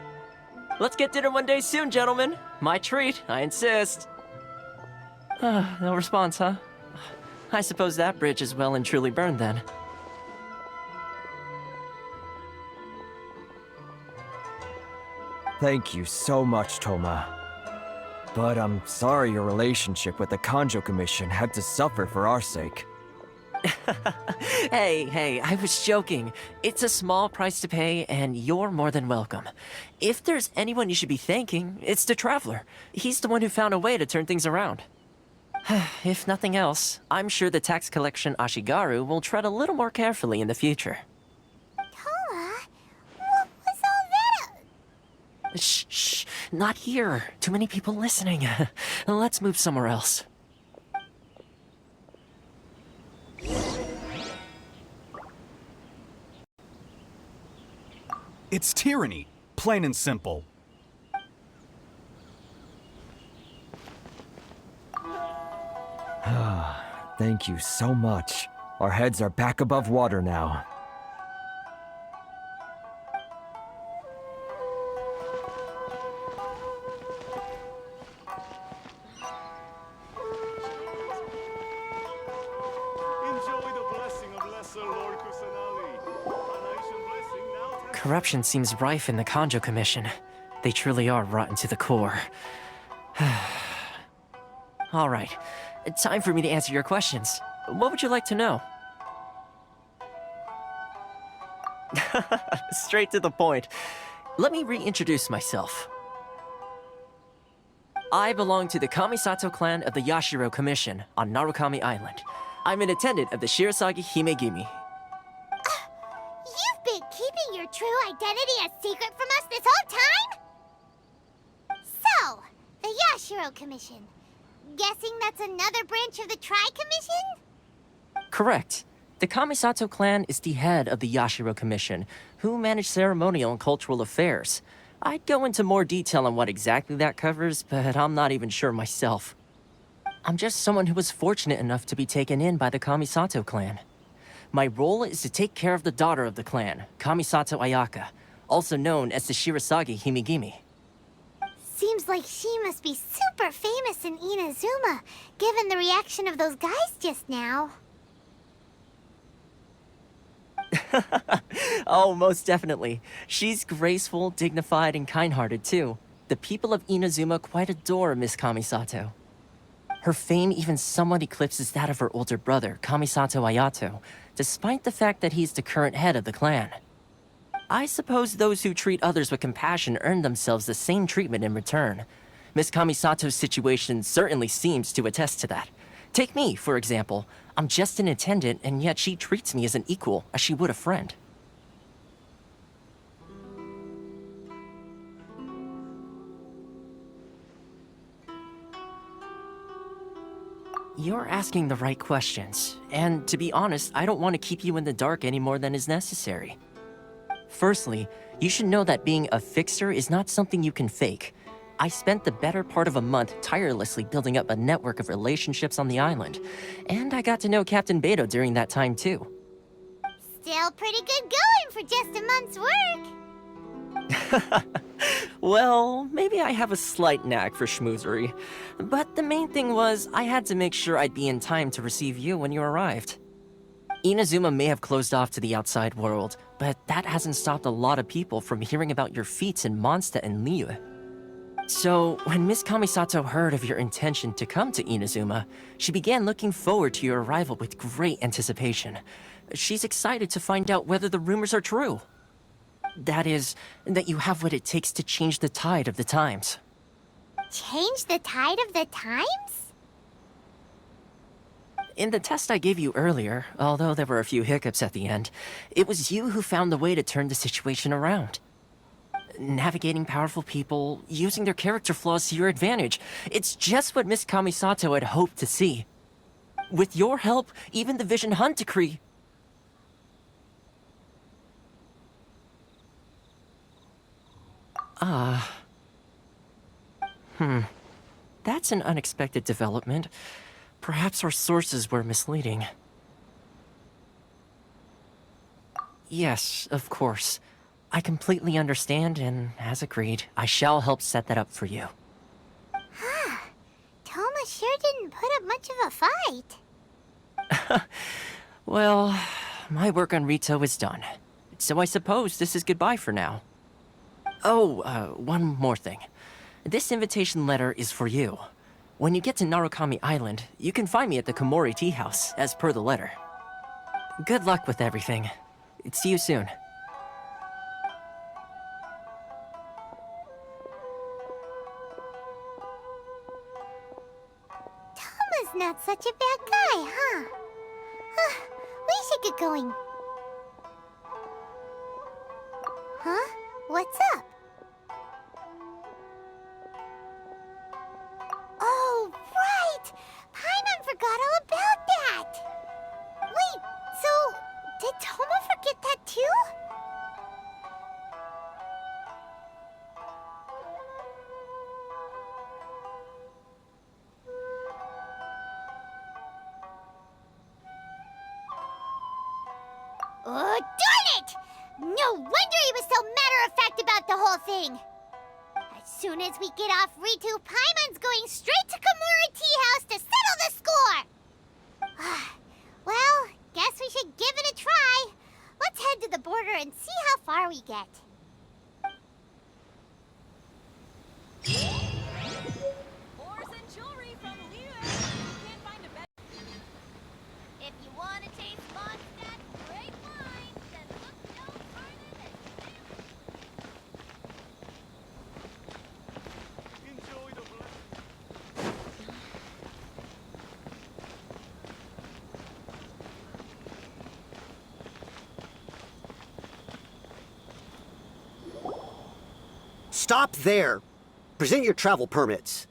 Let's get dinner one day soon, gentlemen. My treat, I insist. No response, huh? I suppose that bridge is well and truly burned then. Thank you so much, Toma. But I'm sorry your relationship with the Kanjo Commission had to suffer for our sake. Hey, I was joking. It's a small price to pay, and you're more than welcome. If there's anyone you should be thanking, it's the Traveler. He's the one who found a way to turn things around. If nothing else, I'm sure the tax collection Ashigaru will tread a little more carefully in the future. Toma, what was all that? Shh, not here. Too many people listening. Let's move somewhere else. It's tyranny, plain and simple. Thank you so much. Our heads are back above water now. Corruption seems rife in the Kanjo Commission. They truly are rotten to the core. All right, time for me to answer your questions. What would you like to know? Straight to the point. Let me reintroduce myself. I belong to the Kamisato clan of the Yashiro Commission on Narukami Island. I'm an attendant of the Shirasagi Himegimi. You've been keeping your true identity a secret from us this whole time? So, the Yashiro Commission. Guessing that's another branch of the Tri-Commission? Correct. The Kamisato clan is the head of the Yashiro Commission, who manage ceremonial and cultural affairs. I'd go into more detail on what exactly that covers, but I'm not even sure myself. I'm just someone who was fortunate enough to be taken in by the Kamisato clan. My role is to take care of the daughter of the clan, Kamisato Ayaka, also known as the Shirasagi Himegimi. Seems like she must be super famous in Inazuma, given the reaction of those guys just now. Oh, most definitely. She's graceful, dignified, and kind-hearted, too. The people of Inazuma quite adore Miss Kamisato. Her fame even somewhat eclipses that of her older brother, Kamisato Ayato, despite the fact that he's the current head of the clan. I suppose those who treat others with compassion earn themselves the same treatment in return. Miss Kamisato's situation certainly seems to attest to that. Take me, for example. I'm just an attendant, and yet she treats me as an equal, as she would a friend. You're asking the right questions, and to be honest, I don't want to keep you in the dark any more than is necessary. Firstly, you should know that being a fixer is not something you can fake. I spent the better part of a month tirelessly building up a network of relationships on the island, and I got to know Captain Beto during that time too. Still pretty good going for just a month's work. Well, maybe I have a slight knack for schmoozery, but the main thing was I had to make sure I'd be in time to receive you when you arrived. Inazuma may have closed off to the outside world, but that hasn't stopped a lot of people from hearing about your feats in Mondstadt and Liyue. So, when Miss Kamisato heard of your intention to come to Inazuma, she began looking forward to your arrival with great anticipation. She's excited to find out whether the rumors are true. That is, that you have what it takes to change the tide of the times. Change the tide of the times? In the test I gave you earlier, although there were a few hiccups at the end, it was you who found the way to turn the situation around. Navigating powerful people, using their character flaws to your advantage. It's just what Miss Kamisato had hoped to see. With your help, even the Vision Hunt decree... That's an unexpected development. Perhaps our sources were misleading. Yes, of course. I completely understand, and as agreed, I shall help set that up for you. Toma sure didn't put up much of a fight. Well, my work on Rito is done. So I suppose this is goodbye for now. Oh, one more thing. This invitation letter is for you. When you get to Narukami Island, you can find me at the Komori Tea House, as per the letter. Good luck with everything. See you soon. Toma's not such a bad guy, huh? We should get going. Huh? What's up? Oh, right! Paimon forgot all about that! Wait, so did Toma forget that too? Oh, darn it! No wonder he was so matter-of-fact about the whole thing! As soon as we get off Ritu, Paimon's going straight to Komori Tea House to settle the score! Well, guess we should give it a try. Let's head to the border and see how far we get. If you want to taste Mondstadt's great wine, then look no further than Enjoy the Stop there! Present your travel permits.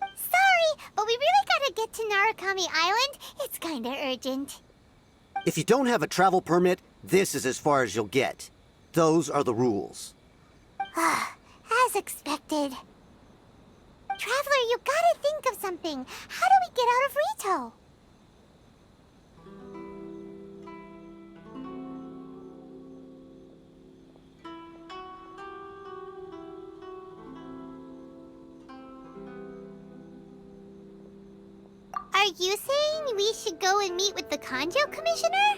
Sorry, but we really gotta get to Narukami Island. It's kinda urgent. If you don't have a travel permit, this is as far as you'll get. Those are the rules. As expected. Traveler, you gotta think of something. How do we get out of Rito? Are you saying we should go and meet with the Kanjo Commissioner?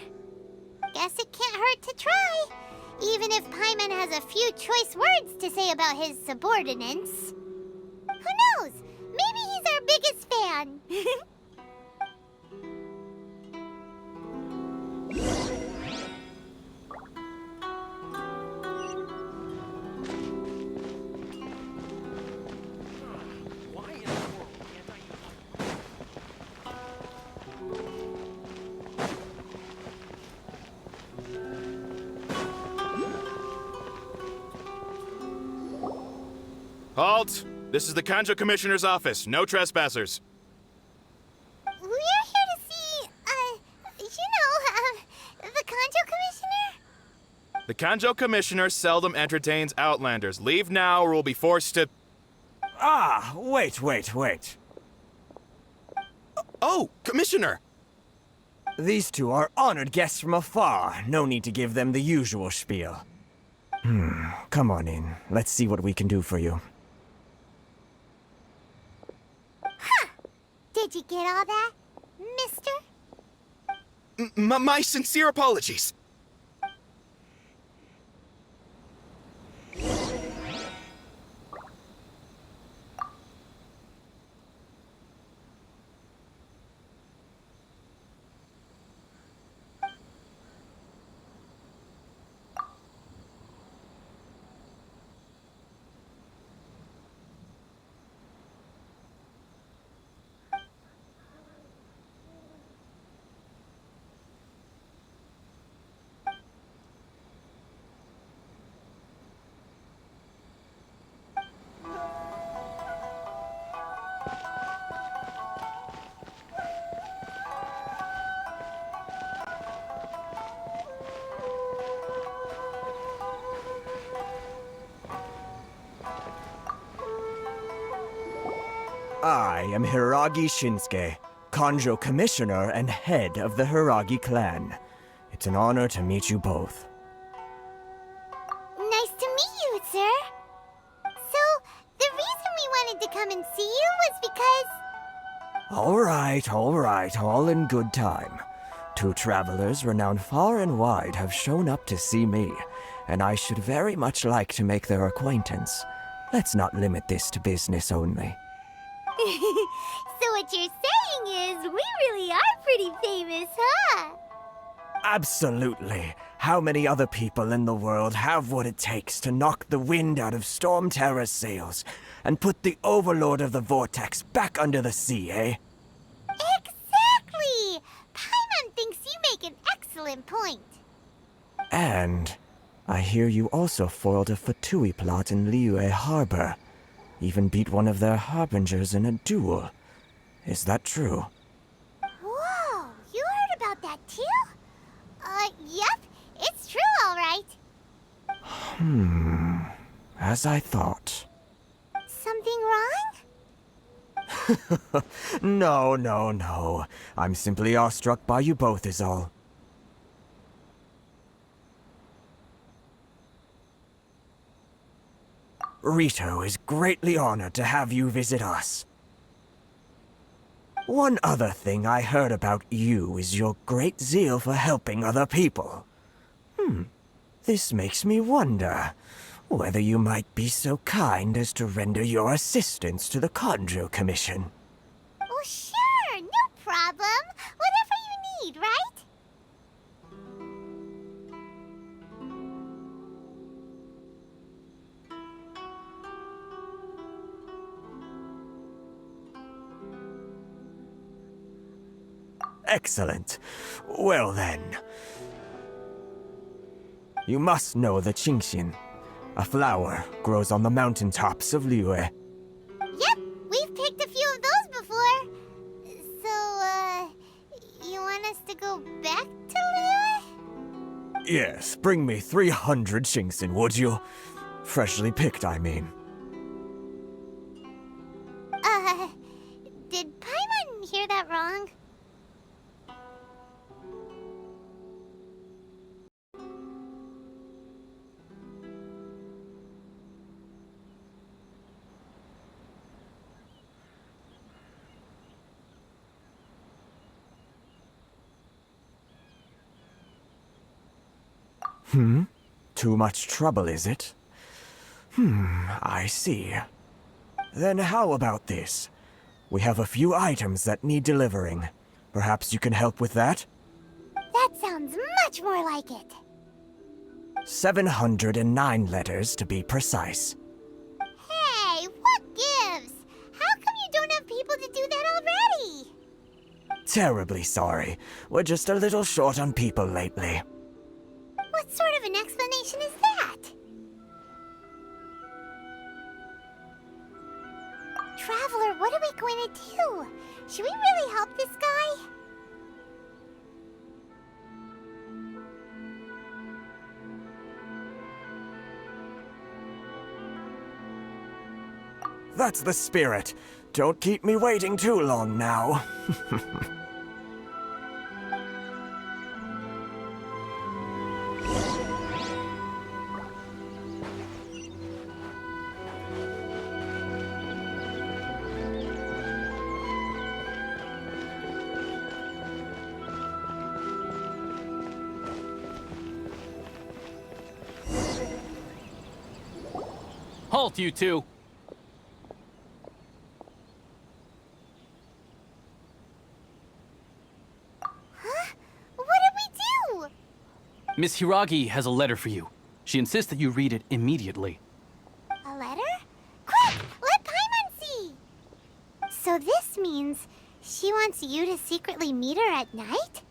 Guess it can't hurt to try. Even if Paimon has a few choice words to say about his subordinates. Who knows? Maybe he's our biggest fan. Halt! This is the Kanjo Commissioner's office. No trespassers. We're here to see, the Kanjo Commissioner? The Kanjo Commissioner seldom entertains Outlanders. Leave now or we'll be forced to... Ah, wait. Oh, Commissioner! These two are honored guests from afar. No need to give them the usual spiel. Come on in. Let's see what we can do for you. Did you get all that, mister? My sincere apologies. I am Hiragi Shinsuke, Kanjo Commissioner and head of the Hiragi clan. It's an honor to meet you both. Nice to meet you, sir. So, the reason we wanted to come and see you was because... All right, all in good time. 2 travelers renowned far and wide have shown up to see me, and I should very much like to make their acquaintance. Let's not limit this to business only. So what you're saying is, we really are pretty famous, huh? Absolutely. How many other people in the world have what it takes to knock the wind out of Storm Terror's sails and put the Overlord of the Vortex back under the sea, eh? Exactly! Paimon thinks you make an excellent point. And I hear you also foiled a Fatui plot in Liyue Harbor. Even beat one of their harbingers in a duel. Is that true? Whoa, you heard about that too? Yep, it's true, all right. As I thought. Something wrong? No. I'm simply awestruck by you both is all. Rito is greatly honored to have you visit us. One other thing I heard about you is your great zeal for helping other people. This makes me wonder whether you might be so kind as to render your assistance to the Kanjo Commission. Oh, sure, no problem. Whatever you need, right? Excellent. Well then. You must know the Qingxin. A flower grows on the mountaintops of Liyue. Yep, we've picked a few of those before. So, you want us to go back to Liyue? Yes, bring me 300 Qingxin, would you? Freshly picked, I mean. Did Paimon hear that wrong? Too much trouble, is it? I see. Then how about this? We have a few items that need delivering. Perhaps you can help with that? That sounds much more like it. 709 letters to be precise. Hey, what gives? How come you don't have people to do that already? Terribly sorry. We're just a little short on people lately. What sort of an explanation is that? Traveler, what are we going to do? Should we really help this guy? That's the spirit. Don't keep me waiting too long now. Halt, you two! Huh? What did we do? Miss Hiragi has a letter for you. She insists that you read it immediately. A letter? Quick! Let Paimon see! So this means she wants you to secretly meet her at night?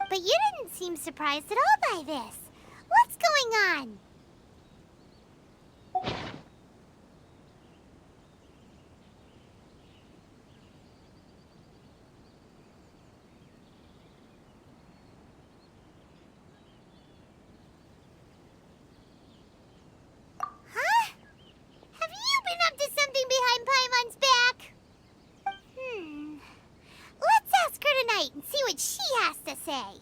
But you didn't seem surprised at all by this. What's going on? Huh? Have you been up to something behind Paimon's back? say?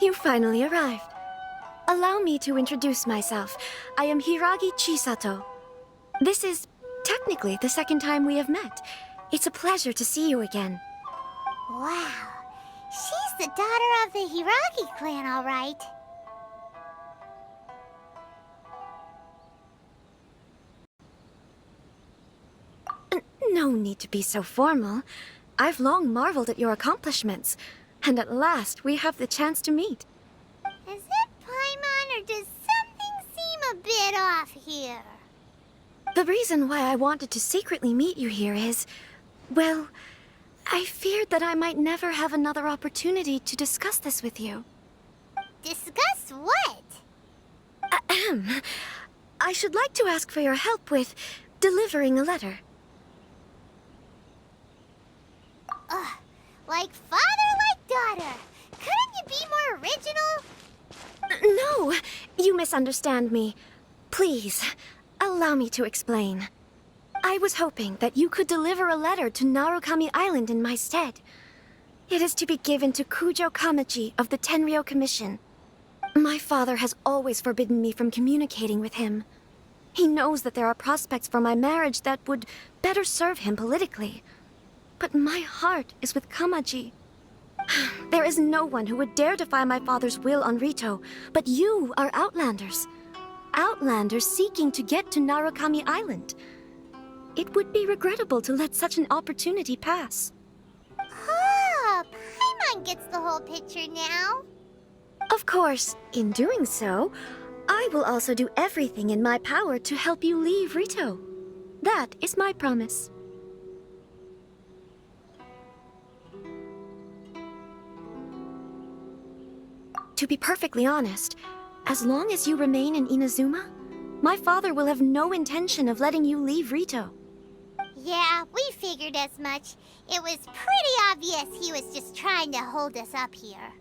You finally arrived. Allow me to introduce myself. I am Hiragi Chisato. This is technically the second time we have met. It's a pleasure to see you again. Wow. She's the daughter of the Hiragi clan, all right. No need to be so formal. I've long marveled at your accomplishments. And at last, we have the chance to meet. Is it Paimon, or does something seem a bit off here? The reason why I wanted to secretly meet you here is, well, I feared that I might never have another opportunity to discuss this with you. Discuss what? Ahem. I should like to ask for your help with delivering a letter. Like father, like daughter. Couldn't you be more original? No, you misunderstand me. Please, allow me to explain. I was hoping that you could deliver a letter to Narukami Island in my stead. It is to be given to Kujo Kamaji of the Tenryou Commission. My father has always forbidden me from communicating with him. He knows that there are prospects for my marriage that would better serve him politically. But my heart is with Kamaji. There is no one who would dare defy my father's will on Rito, but you are Outlanders. Outlanders seeking to get to Narukami Island. It would be regrettable to let such an opportunity pass. Ah, Paimon gets the whole picture now. Of course, in doing so, I will also do everything in my power to help you leave Rito. That is my promise. To be perfectly honest, as long as you remain in Inazuma, my father will have no intention of letting you leave Rito. Yeah, we figured as much. It was pretty obvious he was just trying to hold us up here.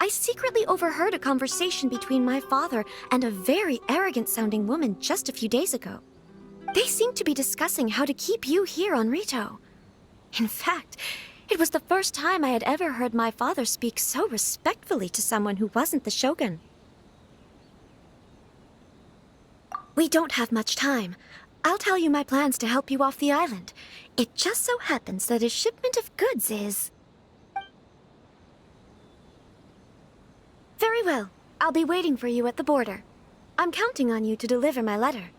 I secretly overheard a conversation between my father and a very arrogant-sounding woman just a few days ago. They seemed to be discussing how to keep you here on Rito. In fact, it was the first time I had ever heard my father speak so respectfully to someone who wasn't the Shogun. We don't have much time. I'll tell you my plans to help you off the island. It just so happens that a shipment of goods is... Very well. I'll be waiting for you at the border. I'm counting on you to deliver my letter.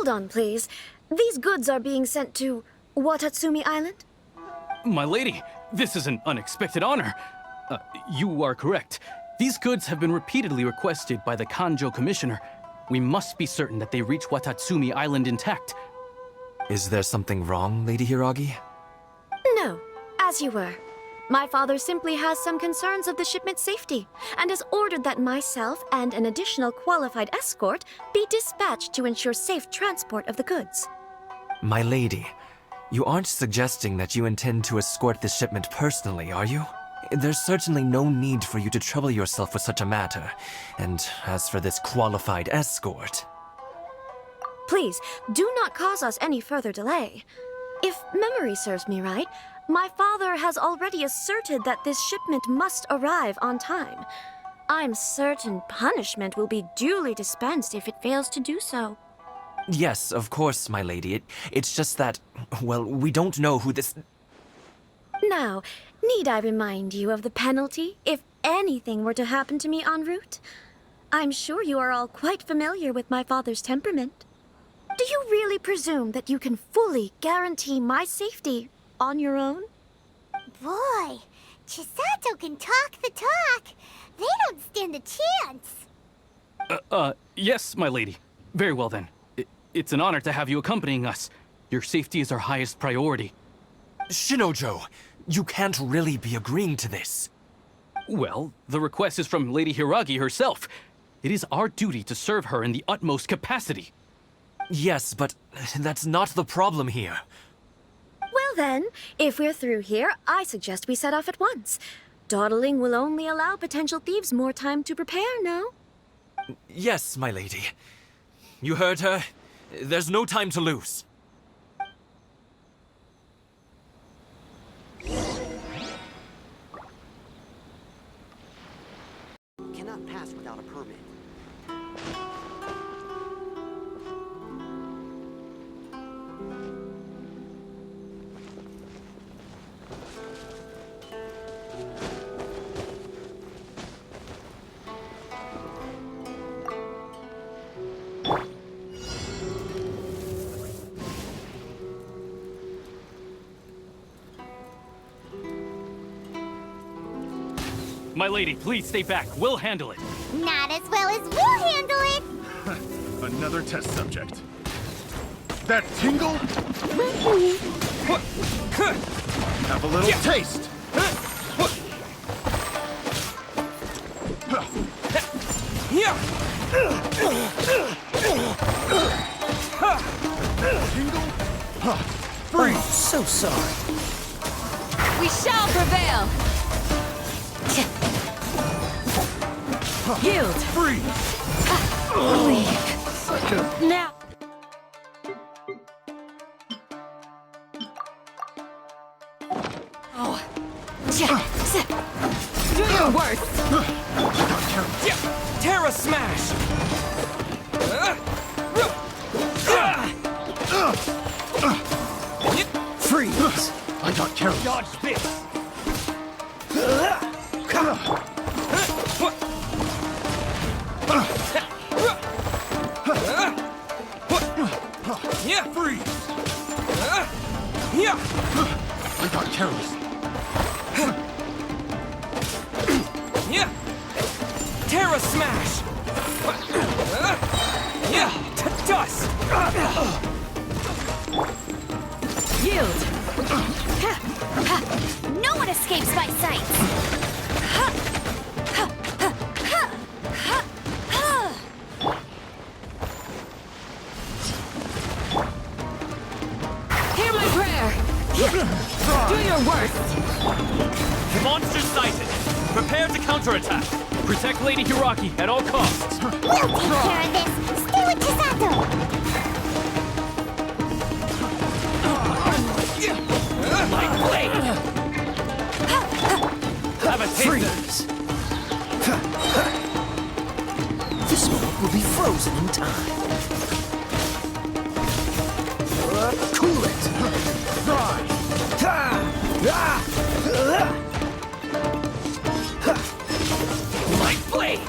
Hold on, please. These goods are being sent to Watatsumi Island? My lady, this is an unexpected honor. You are correct. These goods have been repeatedly requested by the Kanjo Commissioner. We must be certain that they reach Watatsumi Island intact. Is there something wrong, Lady Hiragi? No, as you were. My father simply has some concerns of the shipment's safety, and has ordered that myself and an additional qualified escort be dispatched to ensure safe transport of the goods. My lady, you aren't suggesting that you intend to escort this shipment personally, are you? There's certainly no need for you to trouble yourself with such a matter. And as for this qualified escort... Please, do not cause us any further delay. If memory serves me right, my father has already asserted that this shipment must arrive on time. I'm certain punishment will be duly dispensed if it fails to do so. Yes, of course, my lady. It's just that, well, we don't know who this... Now, need I remind you of the penalty if anything were to happen to me en route? I'm sure you are all quite familiar with my father's temperament. Do you really presume that you can fully guarantee my safety on your own? Boy, Chisato can talk the talk. They don't stand a chance. Yes, my lady. Very well then. It's an honor to have you accompanying us. Your safety is our highest priority. Shinojo, you can't really be agreeing to this. Well, the request is from Lady Hiragi herself. It is our duty to serve her in the utmost capacity. Yes, but that's not the problem here. Well then, if we're through here, I suggest we set off at once. Dawdling will only allow potential thieves more time to prepare, no? Yes, my lady. You heard her. There's no time to lose. Cannot pass without a permit. My lady, please stay back. We'll handle it. Not as well as we'll handle it. Another test subject. That tingle? Have a little taste. Tingle? Freeze! Oh, so sorry. We shall prevail! Yield! Freeze! Leave. Now! Oh. Do your worst! Terra Smash! Freeze! I got careless. Dodge this! Yeah, freeze! Yeah! I got careless. Yeah! Terra Smash! Yeah! Dust! Yield! No one escapes my sight. Hear my prayer! Do your worst! Monster sighted! Prepare to counterattack! Protect Lady Hiragi at all costs! We'll take care of this. Stay with Chisato. My blade! Have a taste! Freeze! This moment will be frozen in time. Cool it! Fry! My blade!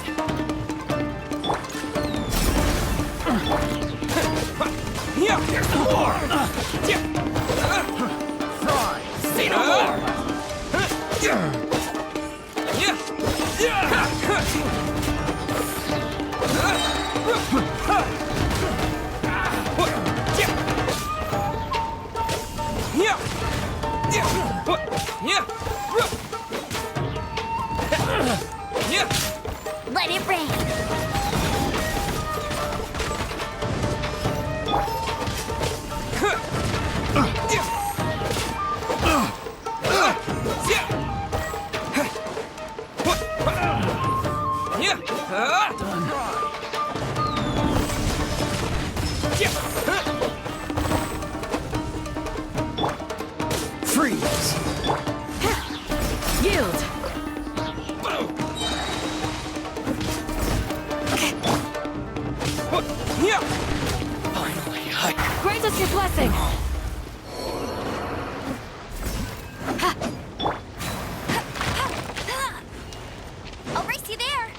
Finally, Grant us your blessing! I'll race you there.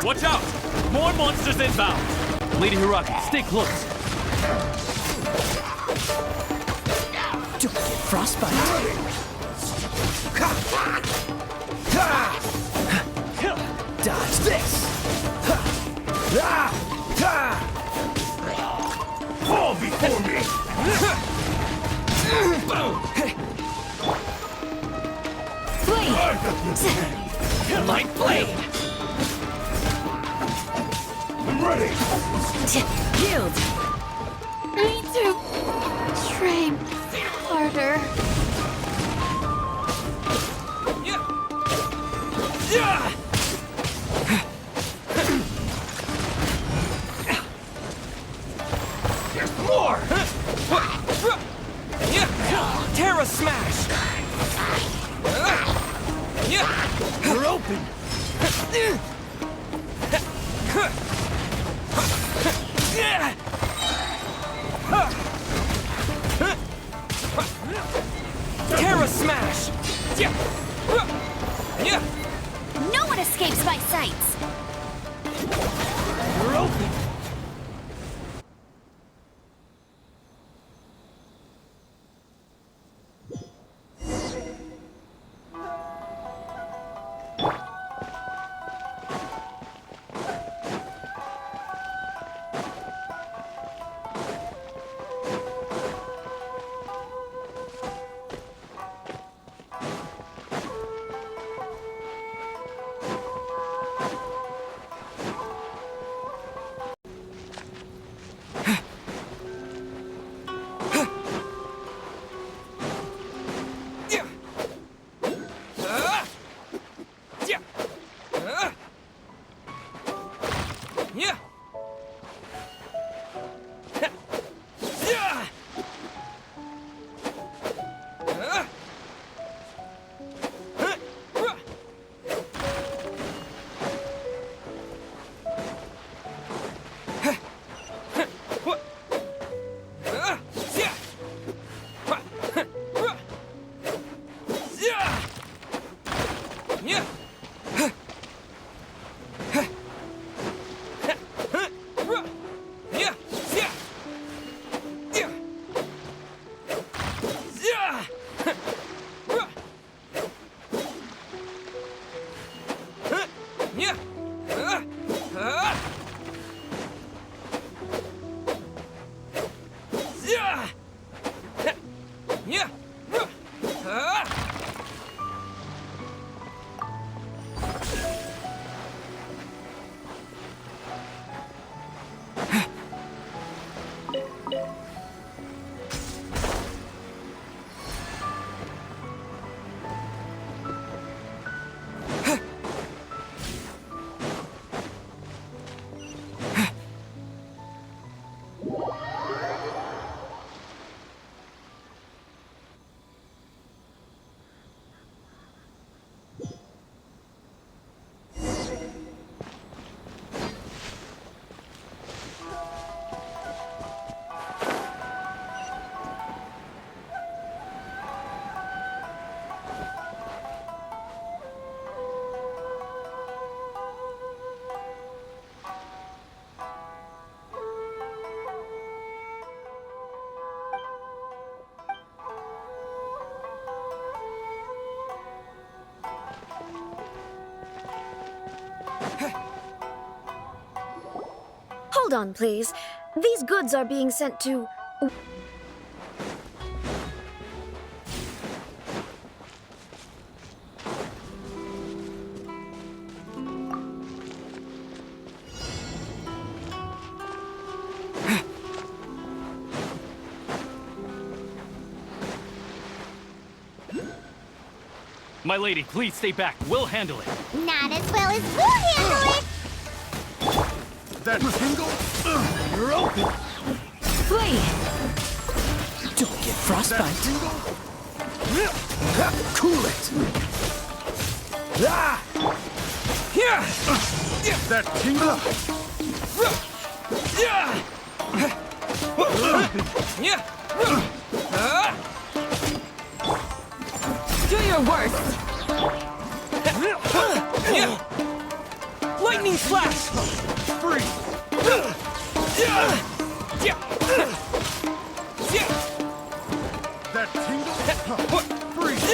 Watch out! More monsters inbound! Lady Hiragi, stay close. Don't get frostbite. Dodge this! Fall before me! Flee! Light blade! I'm ready! Yield! I need to train harder. There's more! Terra Smash! You're open! Terra Smash! No one escapes my sights. You're open! Hold on, please. These goods are being sent to... My lady, please stay back. We'll handle it. Not as well as we'll handle it. That single? You're open! Flee! Don't get frostbite. Cool it! That tingle! Do your worst! Lightning flash! Freeze! That tingle? Freeze!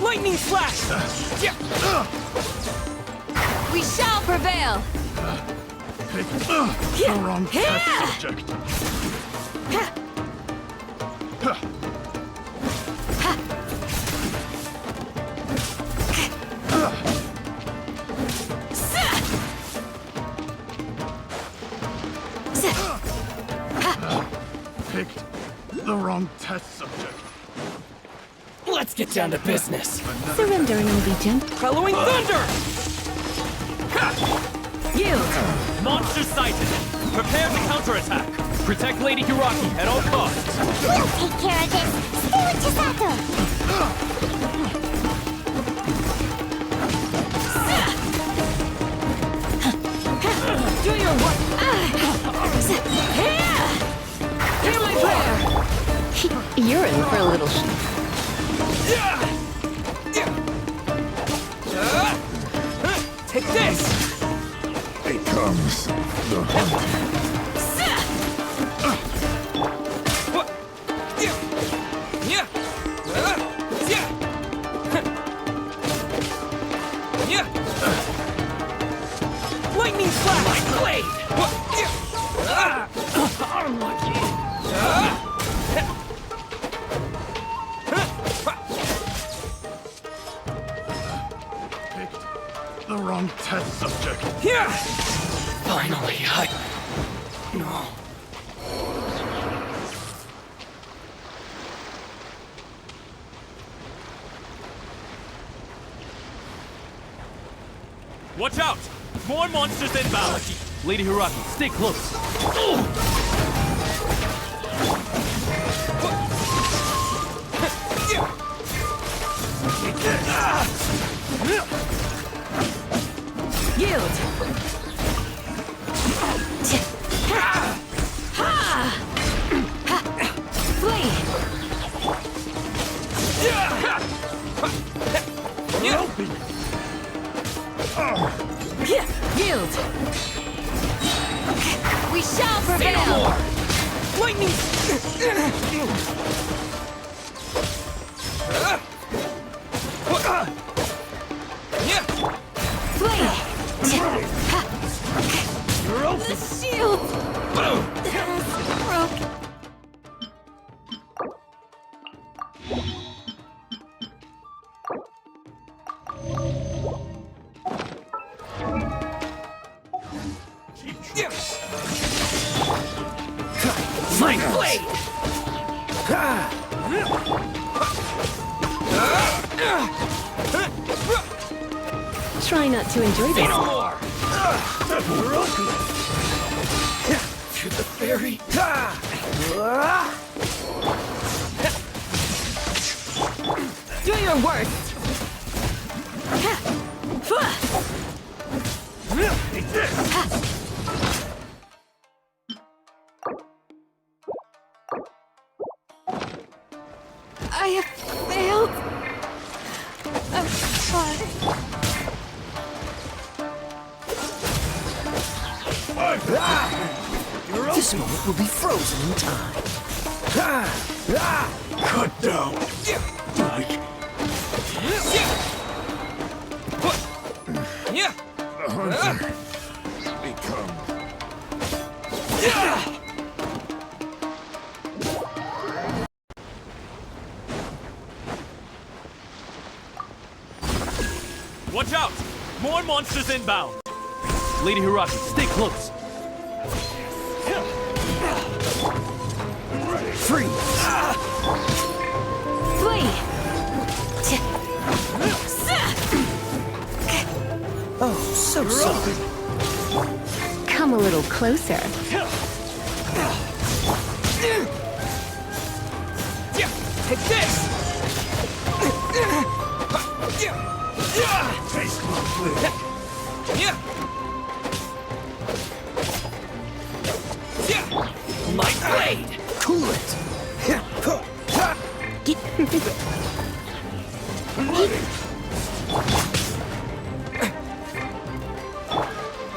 Lightning flash! We shall prevail! The wrong test subject. Picked the wrong test subject. Let's get down to business. Surrender and I'll be gentle. Hellowing thunder! Yield! Monster sighted. Prepare to counterattack. Protect Lady Hiraki at all costs. We'll take care of this. Stay with Chisato. Do your work! Hear my prayer! You're in for a little Take this! Becomes the hunt. Lightning flash! My blade! Picked the wrong test subject. Here! Finally, No. Watch out! More monsters inbound! Lady Hiraki, stay close. Yield! Flee! Yield! We shall prevail! Lightning! Flee! The shield! Broke. My blade! Try not to enjoy this. No more! To the ferry! Do your worst! Take this! I have failed. I'm sorry. This moment will be frozen in time. Cut down. Like the hunter become. Watch out! More monsters inbound! Lady Hiragi, stay close. Freeze! Flee! Oh, so sorry. Come a little closer. Take this! Taste my blade. My blade! Cool it!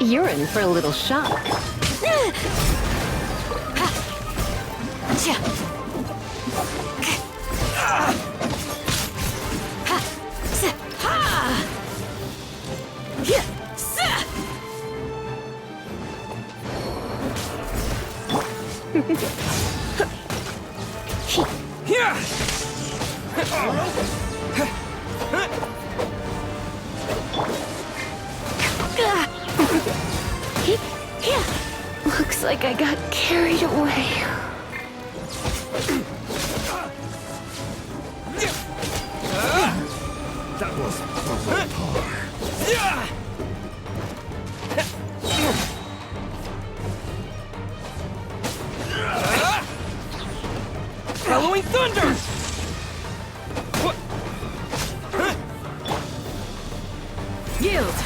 You're in for a little shock. Looks like I got carried away. That was probably par. Bellowing thunder! Yield!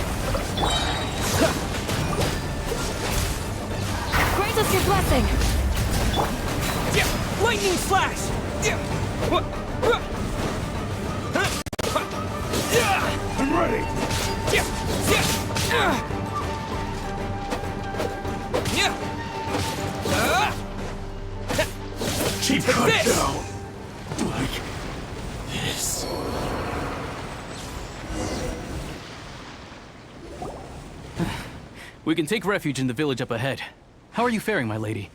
Grant us your blessing! Lightning flash! I'm ready. Keep her down. Like this. We can take refuge in the village up ahead. How are you faring, my lady?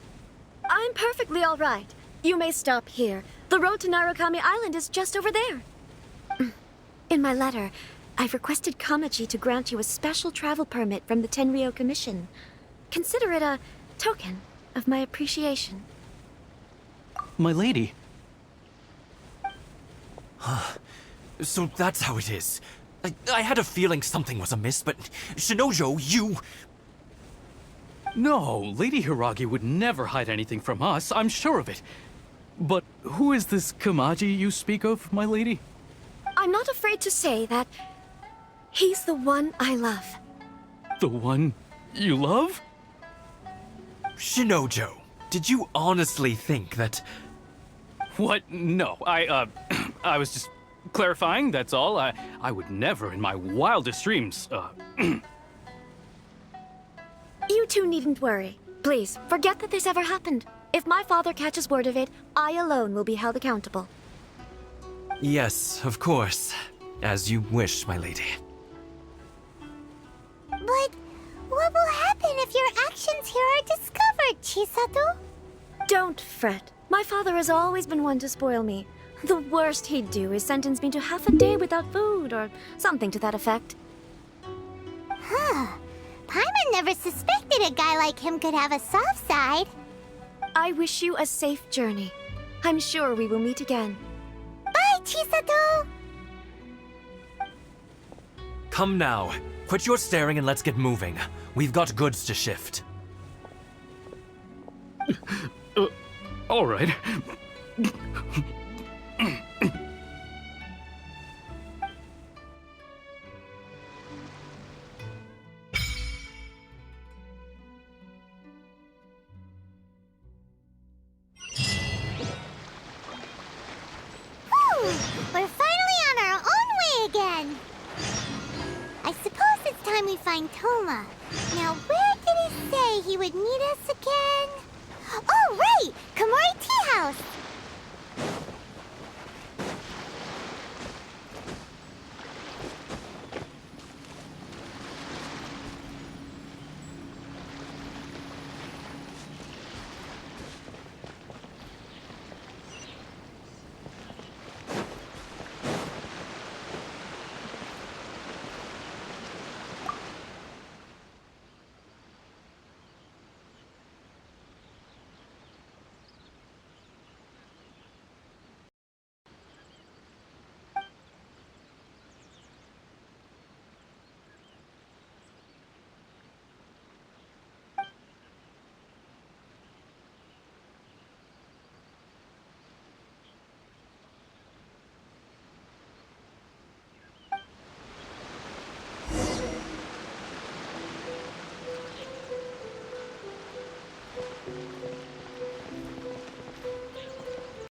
I'm perfectly all right. You may stop here. The road to Narukami Island is just over there. In my letter, I've requested Kamaji to grant you a special travel permit from the Tenryou Commission. Consider it a token of my appreciation. My lady. So that's how it is. I had a feeling something was amiss, but Shinojo, you... No, Lady Hiragi would never hide anything from us, I'm sure of it. But who is this Kamaji you speak of, my lady? I'm not afraid to say that he's the one I love. The one you love? Shinojo, did you honestly think that... What? No, I was just clarifying, that's all. I would never in my wildest dreams, You two needn't worry. Please, forget that this ever happened. If my father catches word of it, I alone will be held accountable. Yes, of course. As you wish, my lady. But what will happen if your actions here are discovered, Chisato? Don't fret. My father has always been one to spoil me. The worst he'd do is sentence me to half a day without food, or something to that effect. Huh. Paimon never suspected a guy like him could have a soft side. I wish you a safe journey. I'm sure we will meet again. Bye, Chisato! Come now. Quit your staring and let's get moving. We've got goods to shift. All right. We're finally on our own way again. I suppose it's time we find Toma. Now, where did he say he would meet us again? Oh, right! Komori Tea House!